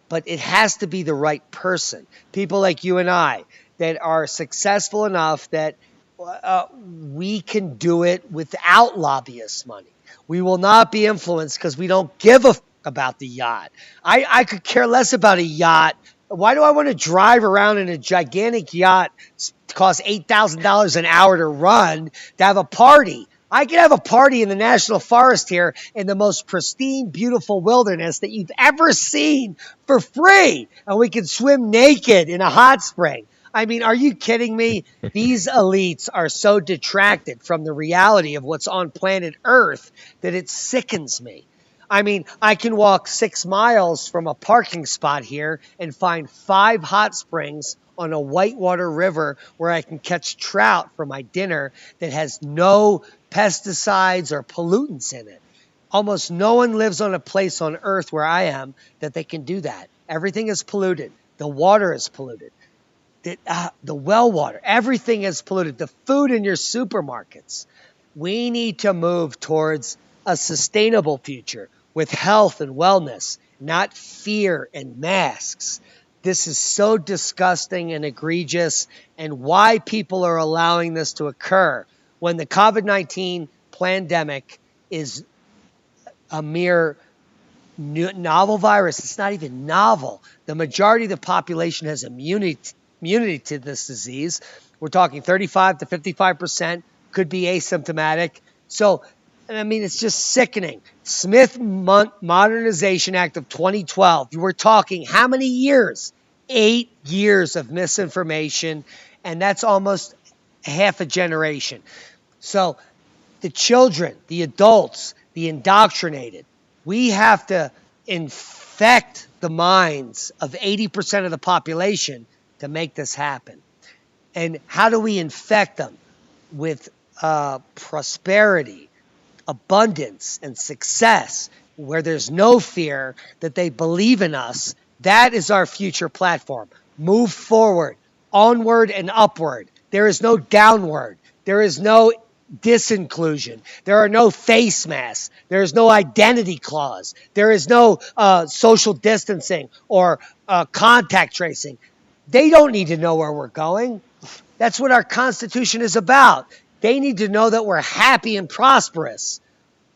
But it has to be the right person. People like you and I that are successful enough that we can do it without lobbyist money. We will not be influenced because we don't give a about the yacht. I could care less about a yacht. Why do I want to drive around in a gigantic yacht? It costs $8,000 an hour to run to have a party. I could have a party in the national forest here in the most pristine, beautiful wilderness that you've ever seen for free. And we can swim naked in a hot spring. I mean, are you kidding me? These elites are so detracted from the reality of what's on planet Earth that it sickens me. I mean, I can walk 6 miles from a parking spot here and find 5 hot springs on a whitewater river where I can catch trout for my dinner that has no pesticides or pollutants in it. Almost no one lives on a place on Earth where I am that they can do that. Everything is polluted. The water is polluted. The well water, everything is polluted. The food in your supermarkets. We need to move towards a sustainable future with health and wellness, not fear and masks. This is so disgusting and egregious, and why people are allowing this to occur when the COVID-19 pandemic is a mere novel virus. It's not even novel. The majority of the population has immunity to this disease. We're talking 35 to 55% could be asymptomatic. So, I mean, it's just sickening. Smith Modernization Act of 2012. You were talking how many years? 8 years of misinformation, and that's almost half a generation. So the children, the adults, the indoctrinated, we have to infect the minds of 80% of the population to make this happen. And how do we infect them? With prosperity, abundance, and success, where there's no fear, that they believe in us. That is our future platform. Move forward, onward and upward. There is no downward. There is no disinclusion. There are no face masks. There is no identity clause. There is no social distancing or contact tracing. They don't need to know where we're going. That's what our Constitution is about. They need to know that we're happy and prosperous.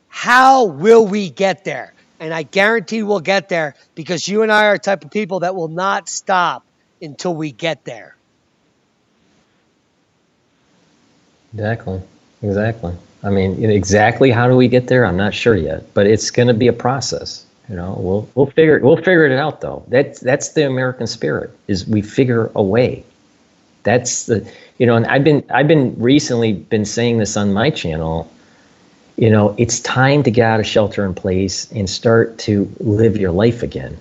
How will we get there? And I guarantee we'll get there, because you and I are a type of people that will not stop until we get there. Exactly. I mean, exactly how do we get there? I'm not sure yet, but it's going to be a process. We'll figure it out though. That's the American spirit, is we figure a way. That's the, and I've been recently been saying this on my channel. It's time to get out of shelter in place and start to live your life again,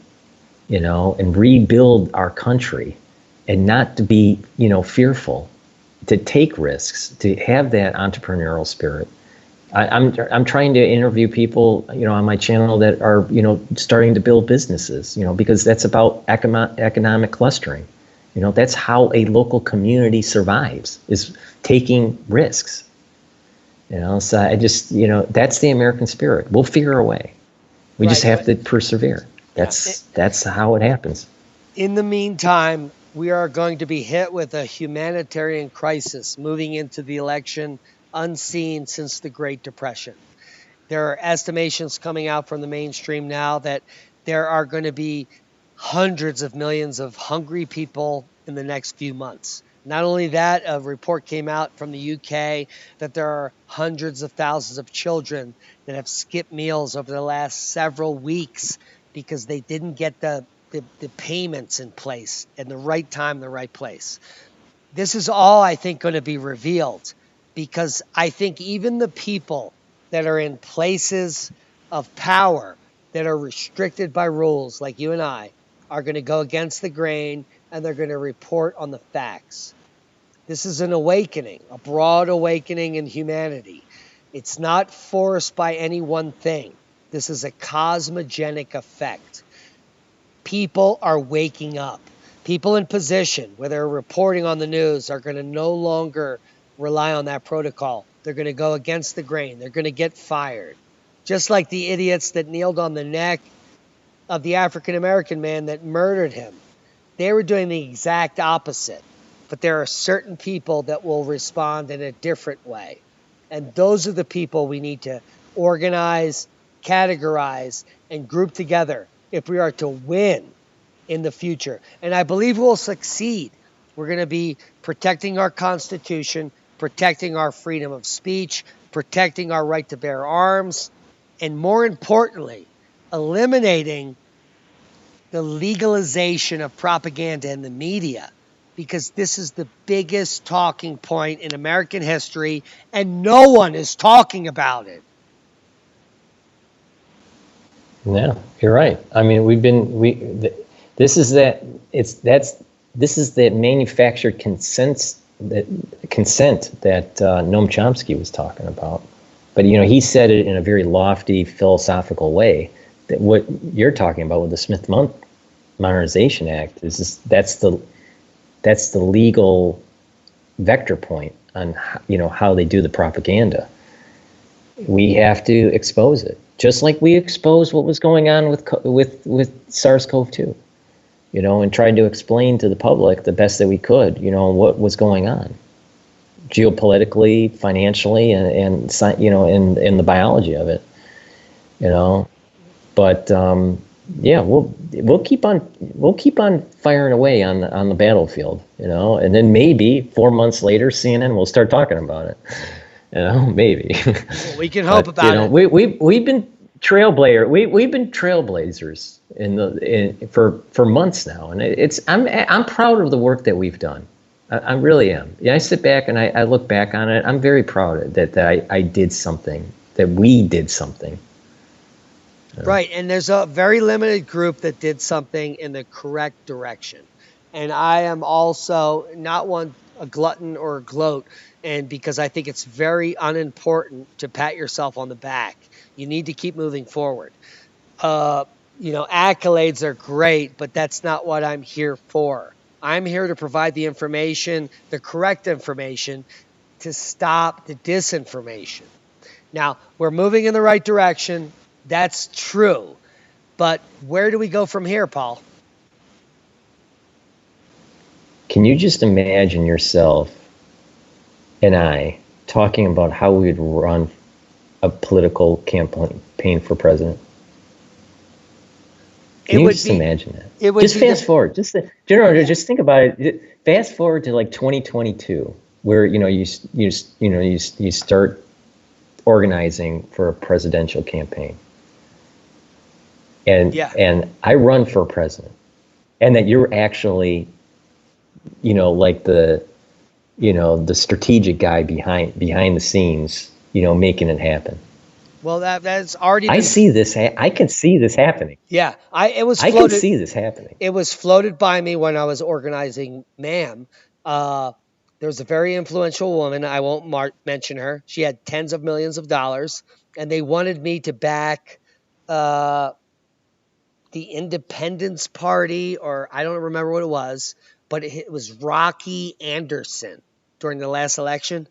and rebuild our country, and not to be, fearful, to take risks, to have that entrepreneurial spirit. I'm trying to interview people, on my channel that are, starting to build businesses, because that's about economic clustering. That's how a local community survives, is taking risks. So I just, that's the American spirit. We'll figure a way. We just have to persevere. That's how it happens. In the meantime, we are going to be hit with a humanitarian crisis moving into the election, unseen since the Great Depression. There are estimations coming out from the mainstream now that there are going to be hundreds of millions of hungry people in the next few months. Not only that, a report came out from the UK that there are hundreds of thousands of children that have skipped meals over the last several weeks because they didn't get the the payments in place in the right time, the right place. This is all I think going to be revealed, because I think even the people that are in places of power that are restricted by rules like you and I are going to go against the grain, and they're going to report on the facts. This is an awakening, a broad awakening in humanity. It's not forced by any one thing. This is a cosmogenic effect. People are waking up. People in position where they're reporting on the news are going to no longer rely on that protocol. They're going to go against the grain. They're going to get fired. Just like the idiots that kneeled on the neck of the African-American man that murdered him. They were doing the exact opposite. But there are certain people that will respond in a different way. And those are the people we need to organize, categorize, and group together if we are to win in the future. And I believe we'll succeed. We're going to be protecting our Constitution, protecting our freedom of speech, protecting our right to bear arms, and more importantly, eliminating the legalization of propaganda in the media, because this is the biggest talking point in American history, and no one is talking about it. Yeah, you're right. I mean, this is that this is that manufactured consent that Noam Chomsky was talking about. But he said it in a very lofty philosophical way. That what you're talking about with the Smith Modernization Act is that's the legal vector point on how they do the propaganda. We have to expose it, just like we exposed what was going on with SARS-CoV-2, and tried to explain to the public the best that we could, what was going on, geopolitically, financially, and in the biology of it, But yeah, we'll keep on firing away on the battlefield, and then maybe 4 months later, CNN will start talking about it. Maybe. Well, we can hope about it. We've been we've been trailblazers for months now, and I'm proud of the work that we've done. I really am. Yeah, I sit back and I look back on it. I'm very proud that I did something, that we did something. Right, and there's a very limited group that did something in the correct direction. And I am also not a glutton or a gloat, and because I think it's very unimportant to pat yourself on the back. You need to keep moving forward. Accolades are great, but that's not what I'm here for. I'm here to provide the information, the correct information, to stop the disinformation. Now, we're moving in the right direction. That's true. But where do we go from here, Paul? Can you just imagine yourself and I talking about how we would run a political campaign for president? Can you just imagine that? Just fast forward. Just think about it. Fast forward to like 2022, where you start organizing for a presidential campaign. And I run for president, and that you're actually, like the strategic guy behind the scenes, making it happen. Well, that's already. I see this. I can see this happening. Yeah, I can see this happening. It was floated by me when I was organizing MAM. There was a very influential woman. I won't mention her. She had tens of millions of dollars, and they wanted me to back the Independence Party, or I don't remember what it was, but it was Rocky Anderson during the last election.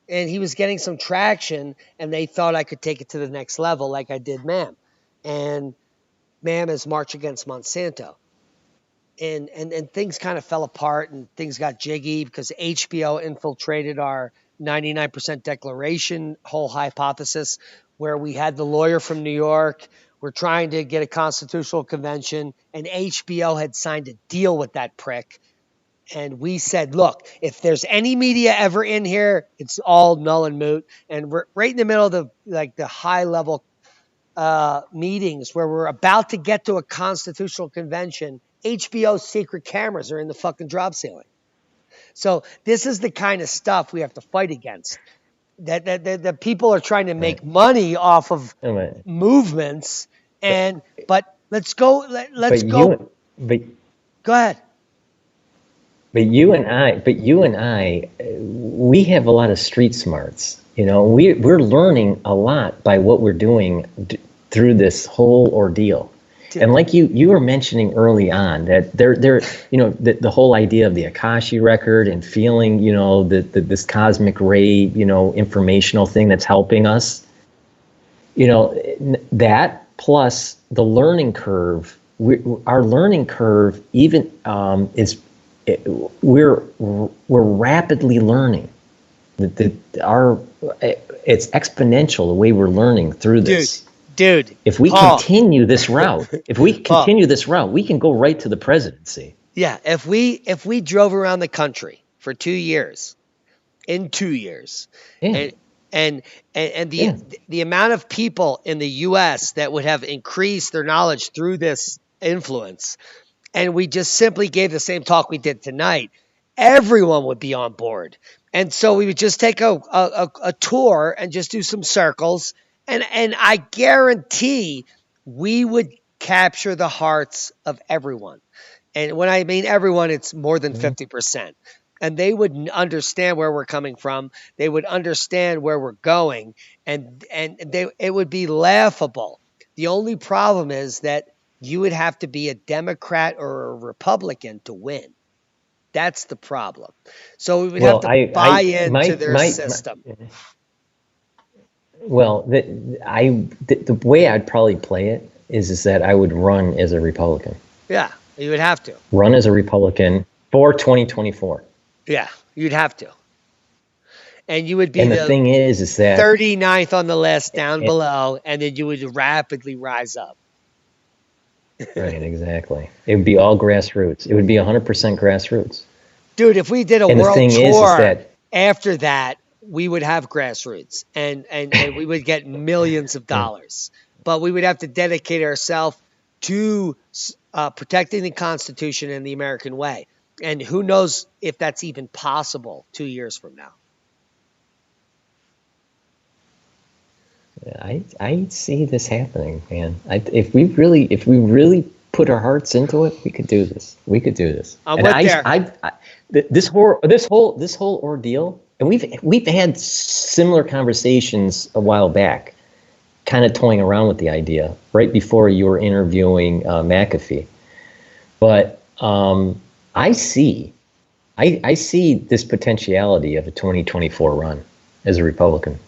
And he was getting some traction, and they thought I could take it to the next level like I did MAM. And MAM is March Against Monsanto. And things kind of fell apart, and things got jiggy because HBO infiltrated our 99% declaration whole hypothesis, where we had the lawyer from New York. We're trying to get a constitutional convention, and HBO had signed a deal with that prick. And we said, look, if there's any media ever in here, it's all null and moot. And we're right in the middle of the high level meetings where we're about to get to a constitutional convention, HBO's secret cameras are in the fucking drop ceiling. So this is the kind of stuff we have to fight against. That people are trying to Right. make money off of Anyway, movements, but but let's go. Let's but go. but Go ahead. but you and I, we have a lot of street smarts. You know, we're learning a lot by what we're doing through this whole ordeal. And like you were mentioning early on, that you know, the whole idea of the Akashi record and feeling, you know, this cosmic ray, you know, informational thing that's helping us, you know, that plus the learning curve. Our learning curve even is we're rapidly learning. It's exponential the way we're learning through this. Dude, If we Paul, continue this route, Paul, we can go right to the presidency. yeah. If we drove around the country for 2 years, in 2 years, Yeah, and and yeah. the amount of people in the U.S. that would have increased their knowledge through this influence, and we just simply gave the same talk we did tonight, everyone would be on board. And so we would just take a tour and just do some circles. And I guarantee we would capture the hearts of everyone. And when I mean everyone, it's more than 50%. And they would understand where we're coming from. They would understand where we're going. It would be laughable. The only problem is that you would have to be a Democrat or a Republican to win. That's the problem. So we would have Well, to buy into their my system. well, the way I'd probably play it is that I would run as a Republican, Yeah, you would have to. run as a Republican for 2024. Yeah, you'd have to. And you would be And the the thing is that 39th on the list down it, below, and then you would rapidly rise up. right, exactly. It would be all grassroots. It would be 100% grassroots. Dude, if we did a And the world thing is tour that after that, we would have grassroots and we would get millions of dollars. But we would have to dedicate ourselves to protecting the Constitution and the American way. And who knows if that's even possible 2 years from now. I see this happening, man. If we really put our hearts into it, we could do this. We could do this. I'm And with there. this whole ordeal, and we've had similar conversations a while back, kind of toying around with the idea right before you were interviewing McAfee. But I see this potentiality of a 2024 run as a Republican.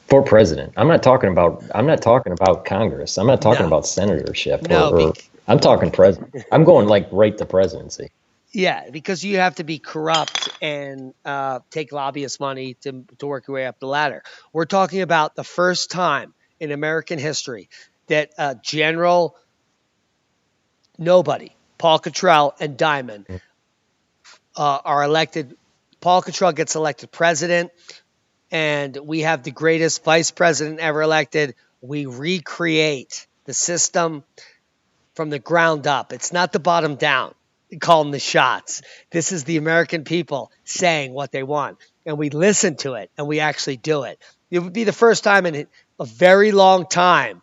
For president. I'm not talking about Congress. I'm not talking No, about senatorship no, or I'm talking president. I'm going like right to presidency. yeah, because you have to be corrupt and take lobbyist money to work your way up the ladder. We're talking about the first time in American history that General Nobody, Paul Cottrell and Diamond are elected. Paul Cottrell gets elected president, and we have the greatest vice president ever elected. We recreate the system from the ground up. It's not the bottom down calling the shots. This is the American people saying what they want, and we listen to it, and we actually do it. It would be the first time in a very long time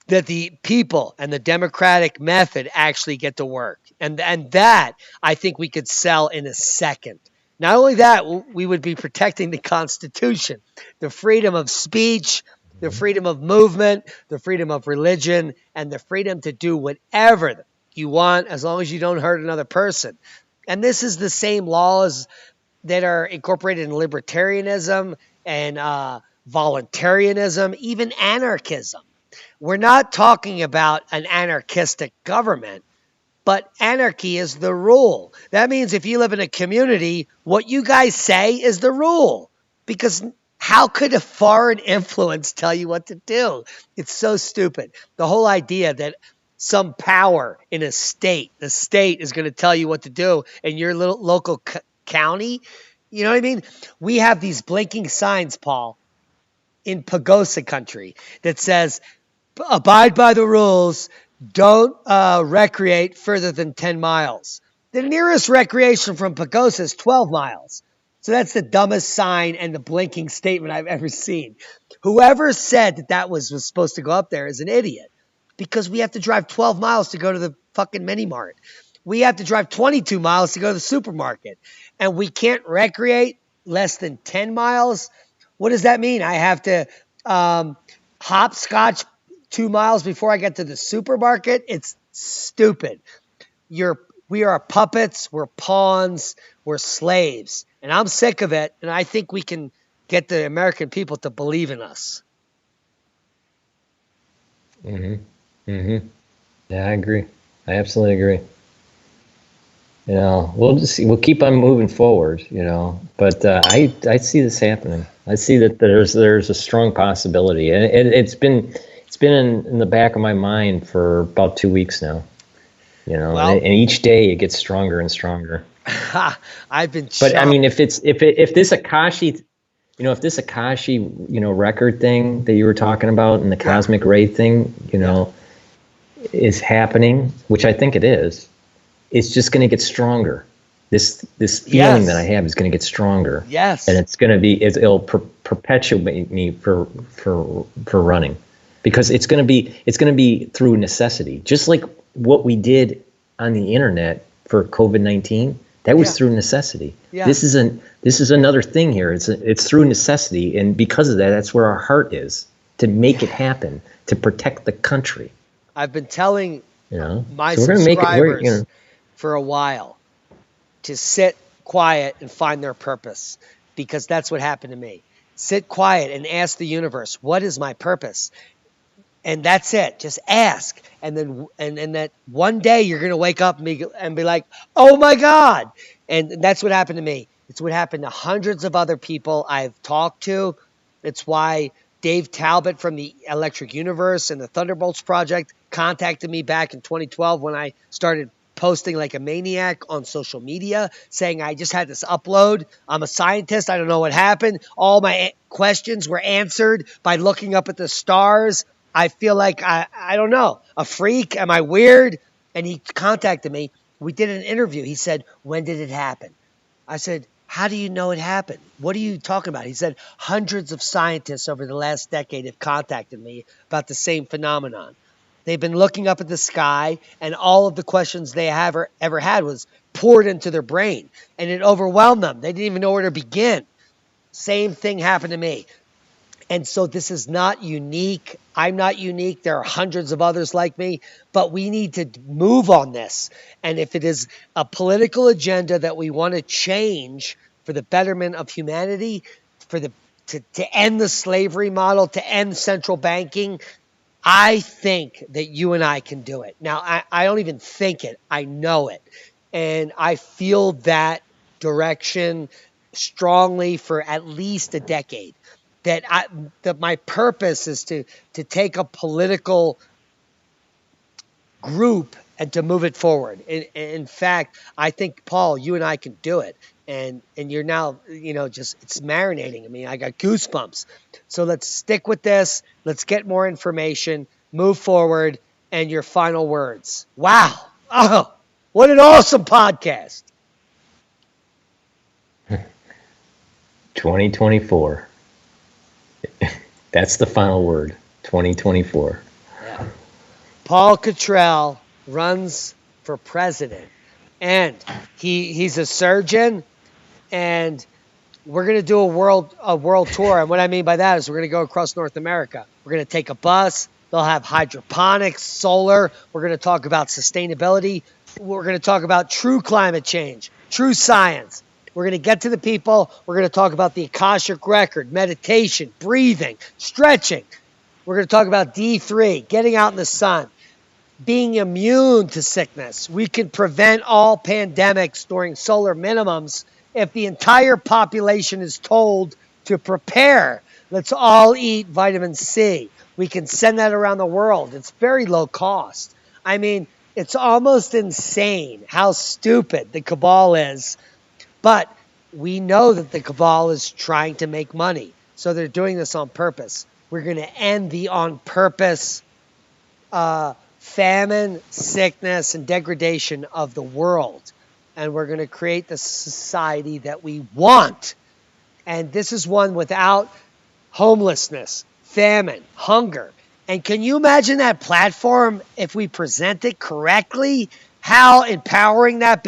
that the people and the democratic method actually get to work. And that I think we could sell in a second. Not only that, we would be protecting the Constitution, the freedom of speech, the freedom of movement, the freedom of religion, and the freedom to do whatever you want as long as you don't hurt another person. And this is the same laws that are incorporated in libertarianism and voluntarism, even anarchism. We're not talking about an anarchistic government, but anarchy is the rule. That means if you live in a community, what you guys say is the rule. Because how could a foreign influence tell you what to do? It's so stupid. The whole idea that some power in the state is going to tell you what to do in your little local county. You know what I mean? We have these blinking signs, Paul, in Pagosa country that says, abide by the rules, don't recreate further than 10 miles. The nearest recreation from Pagosa is 12 miles. So that's the dumbest sign and the blinking statement I've ever seen. Whoever said that was supposed to go up there is an idiot, because we have to drive 12 miles to go to the fucking mini mart. We have to drive 22 miles to go to the supermarket. And we can't recreate less than 10 miles. What does that mean? I have to hopscotch 2 miles before I get to the supermarket? It's stupid. We are puppets, we're pawns, we're slaves. And I'm sick of it, and I think we can get the American people to believe in us. Yeah, I agree. I absolutely agree. We'll just see. We'll keep on moving forward. But I see this happening. I see that there's a strong possibility, and it's been in the back of my mind for about 2 weeks now. Well, and each day it gets stronger and stronger. I've been. But I mean, if this Akashi, if this Akashi, record thing that you were talking about, and the cosmic ray thing, is happening, which I think it is, it's just going to get stronger. This feeling that I have is going to get stronger. Yes. And it's going to be, it'll perpetuate me for running, because it's going to be through necessity. Just like what we did on the internet for COVID-19, that was through necessity. Yeah. This is another thing here. It's through necessity, and because of that, that's where our heart is, to make it happen, to protect the country. I've been telling my subscribers for a while to sit quiet and find their purpose, because that's what happened to me. Sit quiet and ask the universe, what is my purpose? And that's it. Just ask. And then and that one day you're going to wake up and be like, oh my God. And that's what happened to me. It's what happened to hundreds of other people I've talked to. It's why Dave Talbot from the Electric Universe and the Thunderbolts Project contacted me back in 2012 when I started posting like a maniac on social media, saying I just had this upload. I'm a scientist. I don't know what happened. All my questions were answered by looking up at the stars. I feel like, I don't know, a freak. Am I weird? And he contacted me. We did an interview. He said, when did it happen? I said, how do you know it happened? What are you talking about? He said, hundreds of scientists over the last decade have contacted me about the same phenomenon. They've been looking up at the sky, and all of the questions they have ever had was poured into their brain, and it overwhelmed them. They didn't even know where to begin. Same thing happened to me. And so this is not unique. I'm not unique. There are hundreds of others like me, but we need to move on this. And if it is a political agenda that we want to change for the betterment of humanity, to end the slavery model, to end central banking, I think that you and I can do it. Now, I don't even think it. I know it. And I feel that direction strongly for at least a decade. That my purpose is to take a political group and to move it forward. In fact, I think, Paul, you and I can do it. And you're now, just, it's marinating. I mean, I got goosebumps. So let's stick with this. Let's get more information, move forward, and your final words. Wow. Oh, what an awesome podcast. 2024. That's the final word. 2024. Yeah. Paul Cottrell runs for president, and he's a surgeon, and we're going to do a world tour. And what I mean by that is we're going to go across North America. We're going to take a bus. They'll have hydroponics, solar. We're going to talk about sustainability. We're going to talk about true climate change, true science. We're going to get to the people. We're going to talk about the Akashic Record, meditation, breathing, stretching. We're going to talk about D3, getting out in the sun, being immune to sickness. We can prevent all pandemics during solar minimums if the entire population is told to prepare. Let's all eat vitamin C. We can send that around the world. It's very low cost. I mean, it's almost insane how stupid the cabal is. But we know that the cabal is trying to make money. So they're doing this on purpose. We're going to end the on purpose famine, sickness, and degradation of the world. And we're going to create the society that we want. And this is one without homelessness, famine, hunger. And can you imagine that platform if we present it correctly? How empowering that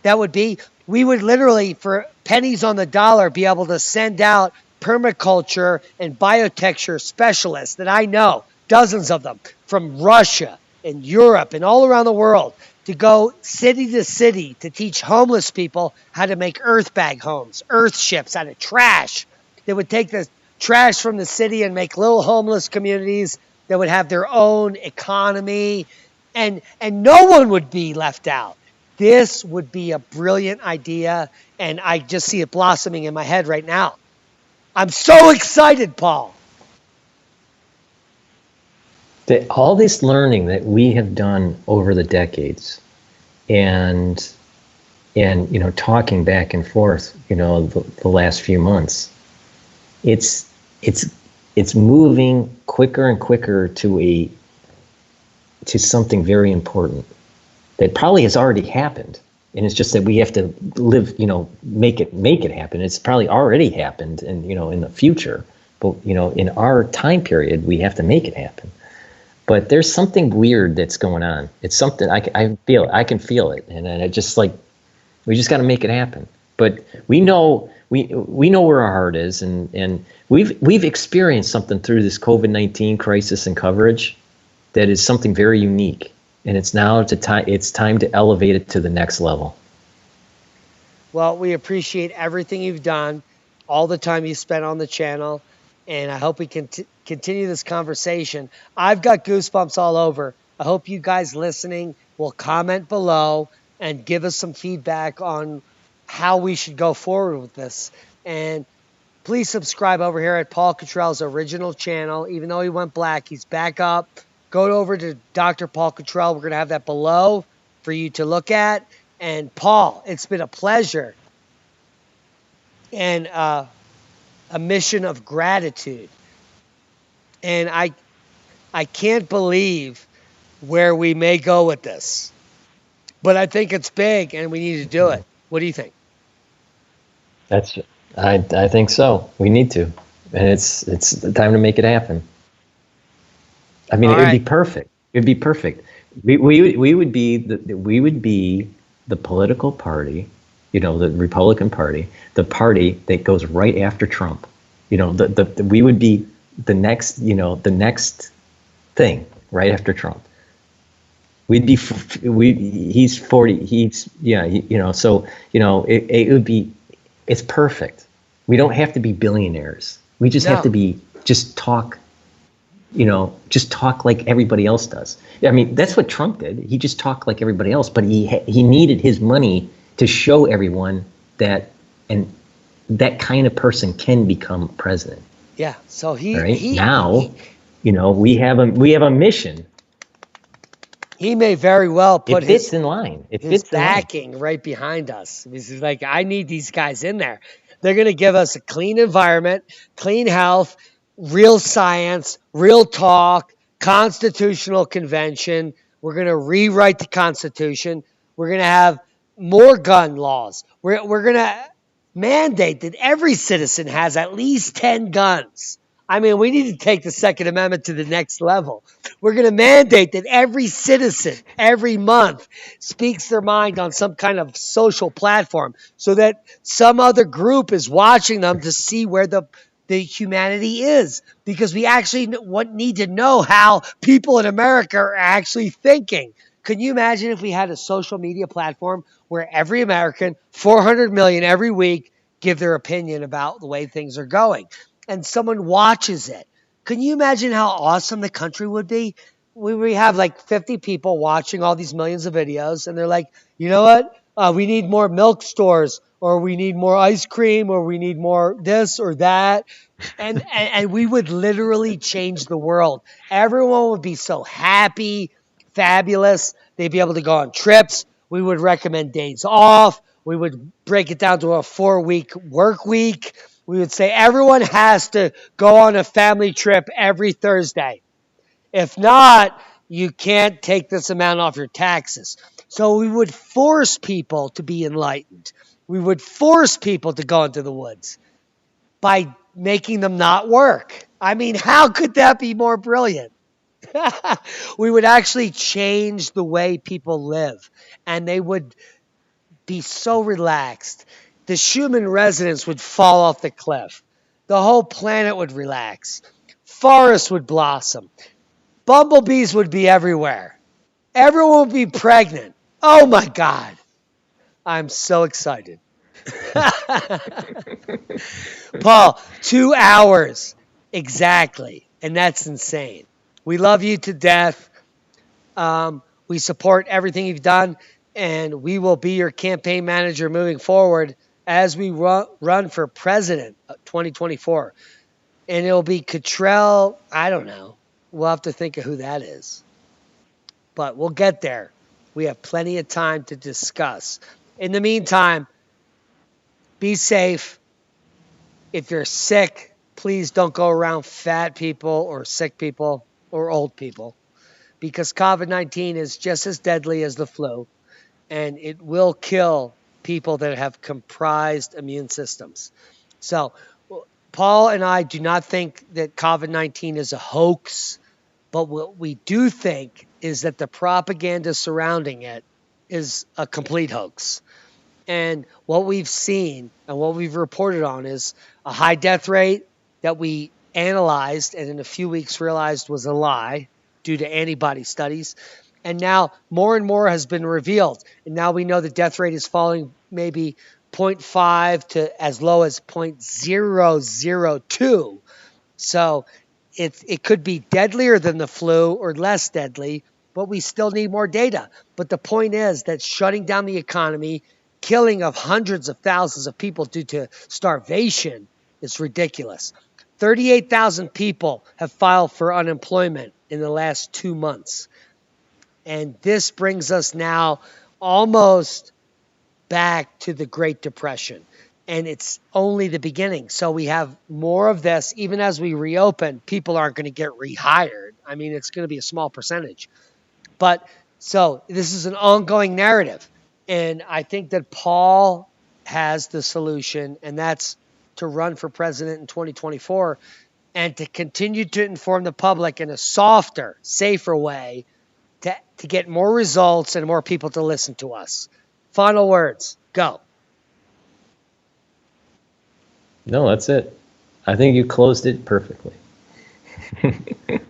would be. We would literally, for pennies on the dollar, be able to send out permaculture and biotecture specialists that I know, dozens of them, from Russia and Europe and all around the world, to go city to city to teach homeless people how to make earth bag homes, earth ships out of trash. They would take the trash from the city and make little homeless communities that would have their own economy, and no one would be left out. This would be a brilliant idea, and I just see it blossoming in my head right now. I'm so excited, Paul. All this learning that we have done over the decades, and talking back and forth, the last few months, it's moving quicker and quicker to something very important that probably has already happened, and it's just that we have to live, make it happen. It's probably already happened, and in the future, but in our time period, we have to make it happen. But there's something weird that's going on. It's something I feel it. I can feel it, and I just we just got to make it happen. But we know where our heart is, and we've experienced something through this COVID-19 crisis and coverage that is something very unique, and it's time to elevate it to the next level. Well, we appreciate everything you've done, all the time you spent on the channel, and I hope we can continue this conversation. I've got goosebumps all over. I hope you guys listening will comment below and give us some feedback on how we should go forward with this. And please subscribe over here at Paul Cottrell's original channel. Even though he went black, he's back up. Go over to Dr. Paul Cottrell. We're going to have that below for you to look at. And Paul, it's been a pleasure and a mission of gratitude. And I can't believe where we may go with this. But I think it's big and we need to do it. What do you think? I think so. We need to. And it's the time to make it happen. I mean, it'd be perfect. It'd be perfect. We would be the political party, the Republican Party, the party that goes right after Trump. We would be the next thing right after Trump. He's 40. So it would be. It's perfect. We don't have to be billionaires. We just have to just talk like everybody else does. I mean, that's what Trump did. He just talked like everybody else, but he needed his money to show everyone that, and that kind of person can become president. Yeah. So we have a mission. He may very well put his line. His backing right behind us. This is like, I need these guys in there. They're going to give us a clean environment, clean health, real science, real talk, constitutional convention. We're going to rewrite the Constitution. We're going to have more gun laws. We're going to mandate that every citizen has at least 10 guns. I mean, we need to take the Second Amendment to the next level. We're going to mandate that every citizen, every month, speaks their mind on some kind of social platform so that some other group is watching them to see where the humanity is. Because we actually need to know how people in America are actually thinking. Can you imagine if we had a social media platform where every American, 400 million every week, give their opinion about the way things are going? And someone watches it. Can you imagine how awesome the country would be? We have like 50 people watching all these millions of videos, and they're like, you know what? We need more milk stores, or we need more ice cream, or we need more this or that. And we would literally change the world. Everyone would be so happy, fabulous. They'd be able to go on trips. We would recommend days off. We would break it down to a 4-week work week. We would say everyone has to go on a family trip every Thursday. If not, you can't take this amount off your taxes. So we would force people to be enlightened. We would force people to go into the woods by making them not work. I mean, how could that be more brilliant? We would actually change the way people live, and they would be so relaxed. The Schumann resonance would fall off the cliff. The whole planet would relax. Forests would blossom. Bumblebees would be everywhere. Everyone would be pregnant. Oh my God. I'm so excited. Paul, 2 hours exactly. And that's insane. We love you to death. We support everything you've done, and we will be your campaign manager moving forward as we run for president of 2024. And it'll be Cottrell. I don't know. We'll have to think of who that is. But we'll get there. We have plenty of time to discuss. In the meantime, be safe. If you're sick, please don't go around fat people or sick people or old people, because COVID-19 is just as deadly as the flu, and it will kill people that have comprised immune systems. So Paul and I do not think that COVID-19 is a hoax, but what we do think is that the propaganda surrounding it is a complete hoax. And what we've seen and what we've reported on is a high death rate that we analyzed and in a few weeks realized was a lie due to antibody studies. And now more and more has been revealed. And now we know the death rate is falling maybe 0.5 to as low as 0.002. So it could be deadlier than the flu or less deadly, but we still need more data. But the point is that shutting down the economy, killing of hundreds of thousands of people due to starvation is ridiculous. 38,000 people have filed for unemployment in the last 2 months. And this brings us now almost back to the Great Depression. And it's only the beginning. So we have more of this. Even as we reopen, people aren't going to get rehired. I mean, it's going to be a small percentage. But so this is an ongoing narrative. And I think that Paul has the solution, and that's to run for president in 2024 and to continue to inform the public in a softer, safer way to get more results and more people to listen to us. Final words. Go. No, that's it. I think you closed it perfectly.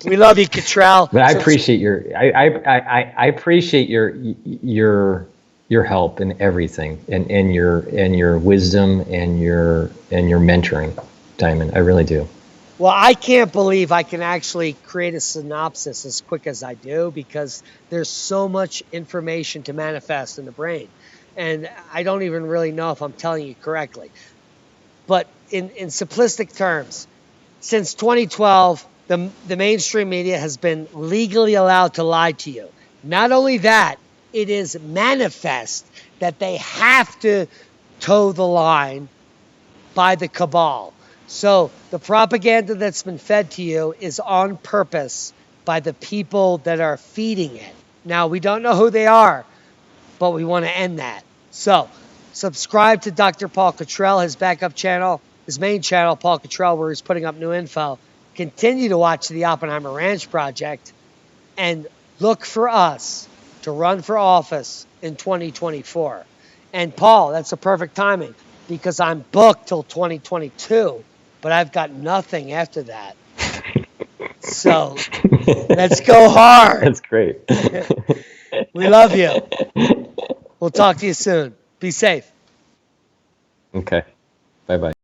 We love you, Cottrell. But I appreciate I appreciate your help in everything, and your wisdom and your mentoring, Diamond. I really do. Well, I can't believe I can actually create a synopsis as quick as I do, because there's so much information to manifest in the brain. And I don't even really know if I'm telling you correctly. But in simplistic terms, since 2012, the mainstream media has been legally allowed to lie to you. Not only that, it is manifest that they have to toe the line by the cabal. So the propaganda that's been fed to you is on purpose by the people that are feeding it. Now, we don't know who they are, but we want to end that. So subscribe to Dr. Paul Cottrell, his backup channel, his main channel, Paul Cottrell, where he's putting up new info. Continue to watch the Oppenheimer Ranch Project and look for us to run for office in 2024. And Paul, that's a perfect timing, because I'm booked till 2022, but I've got nothing after that. So let's go hard. That's great. We love you. We'll talk to you soon. Be safe. Okay. Bye-bye.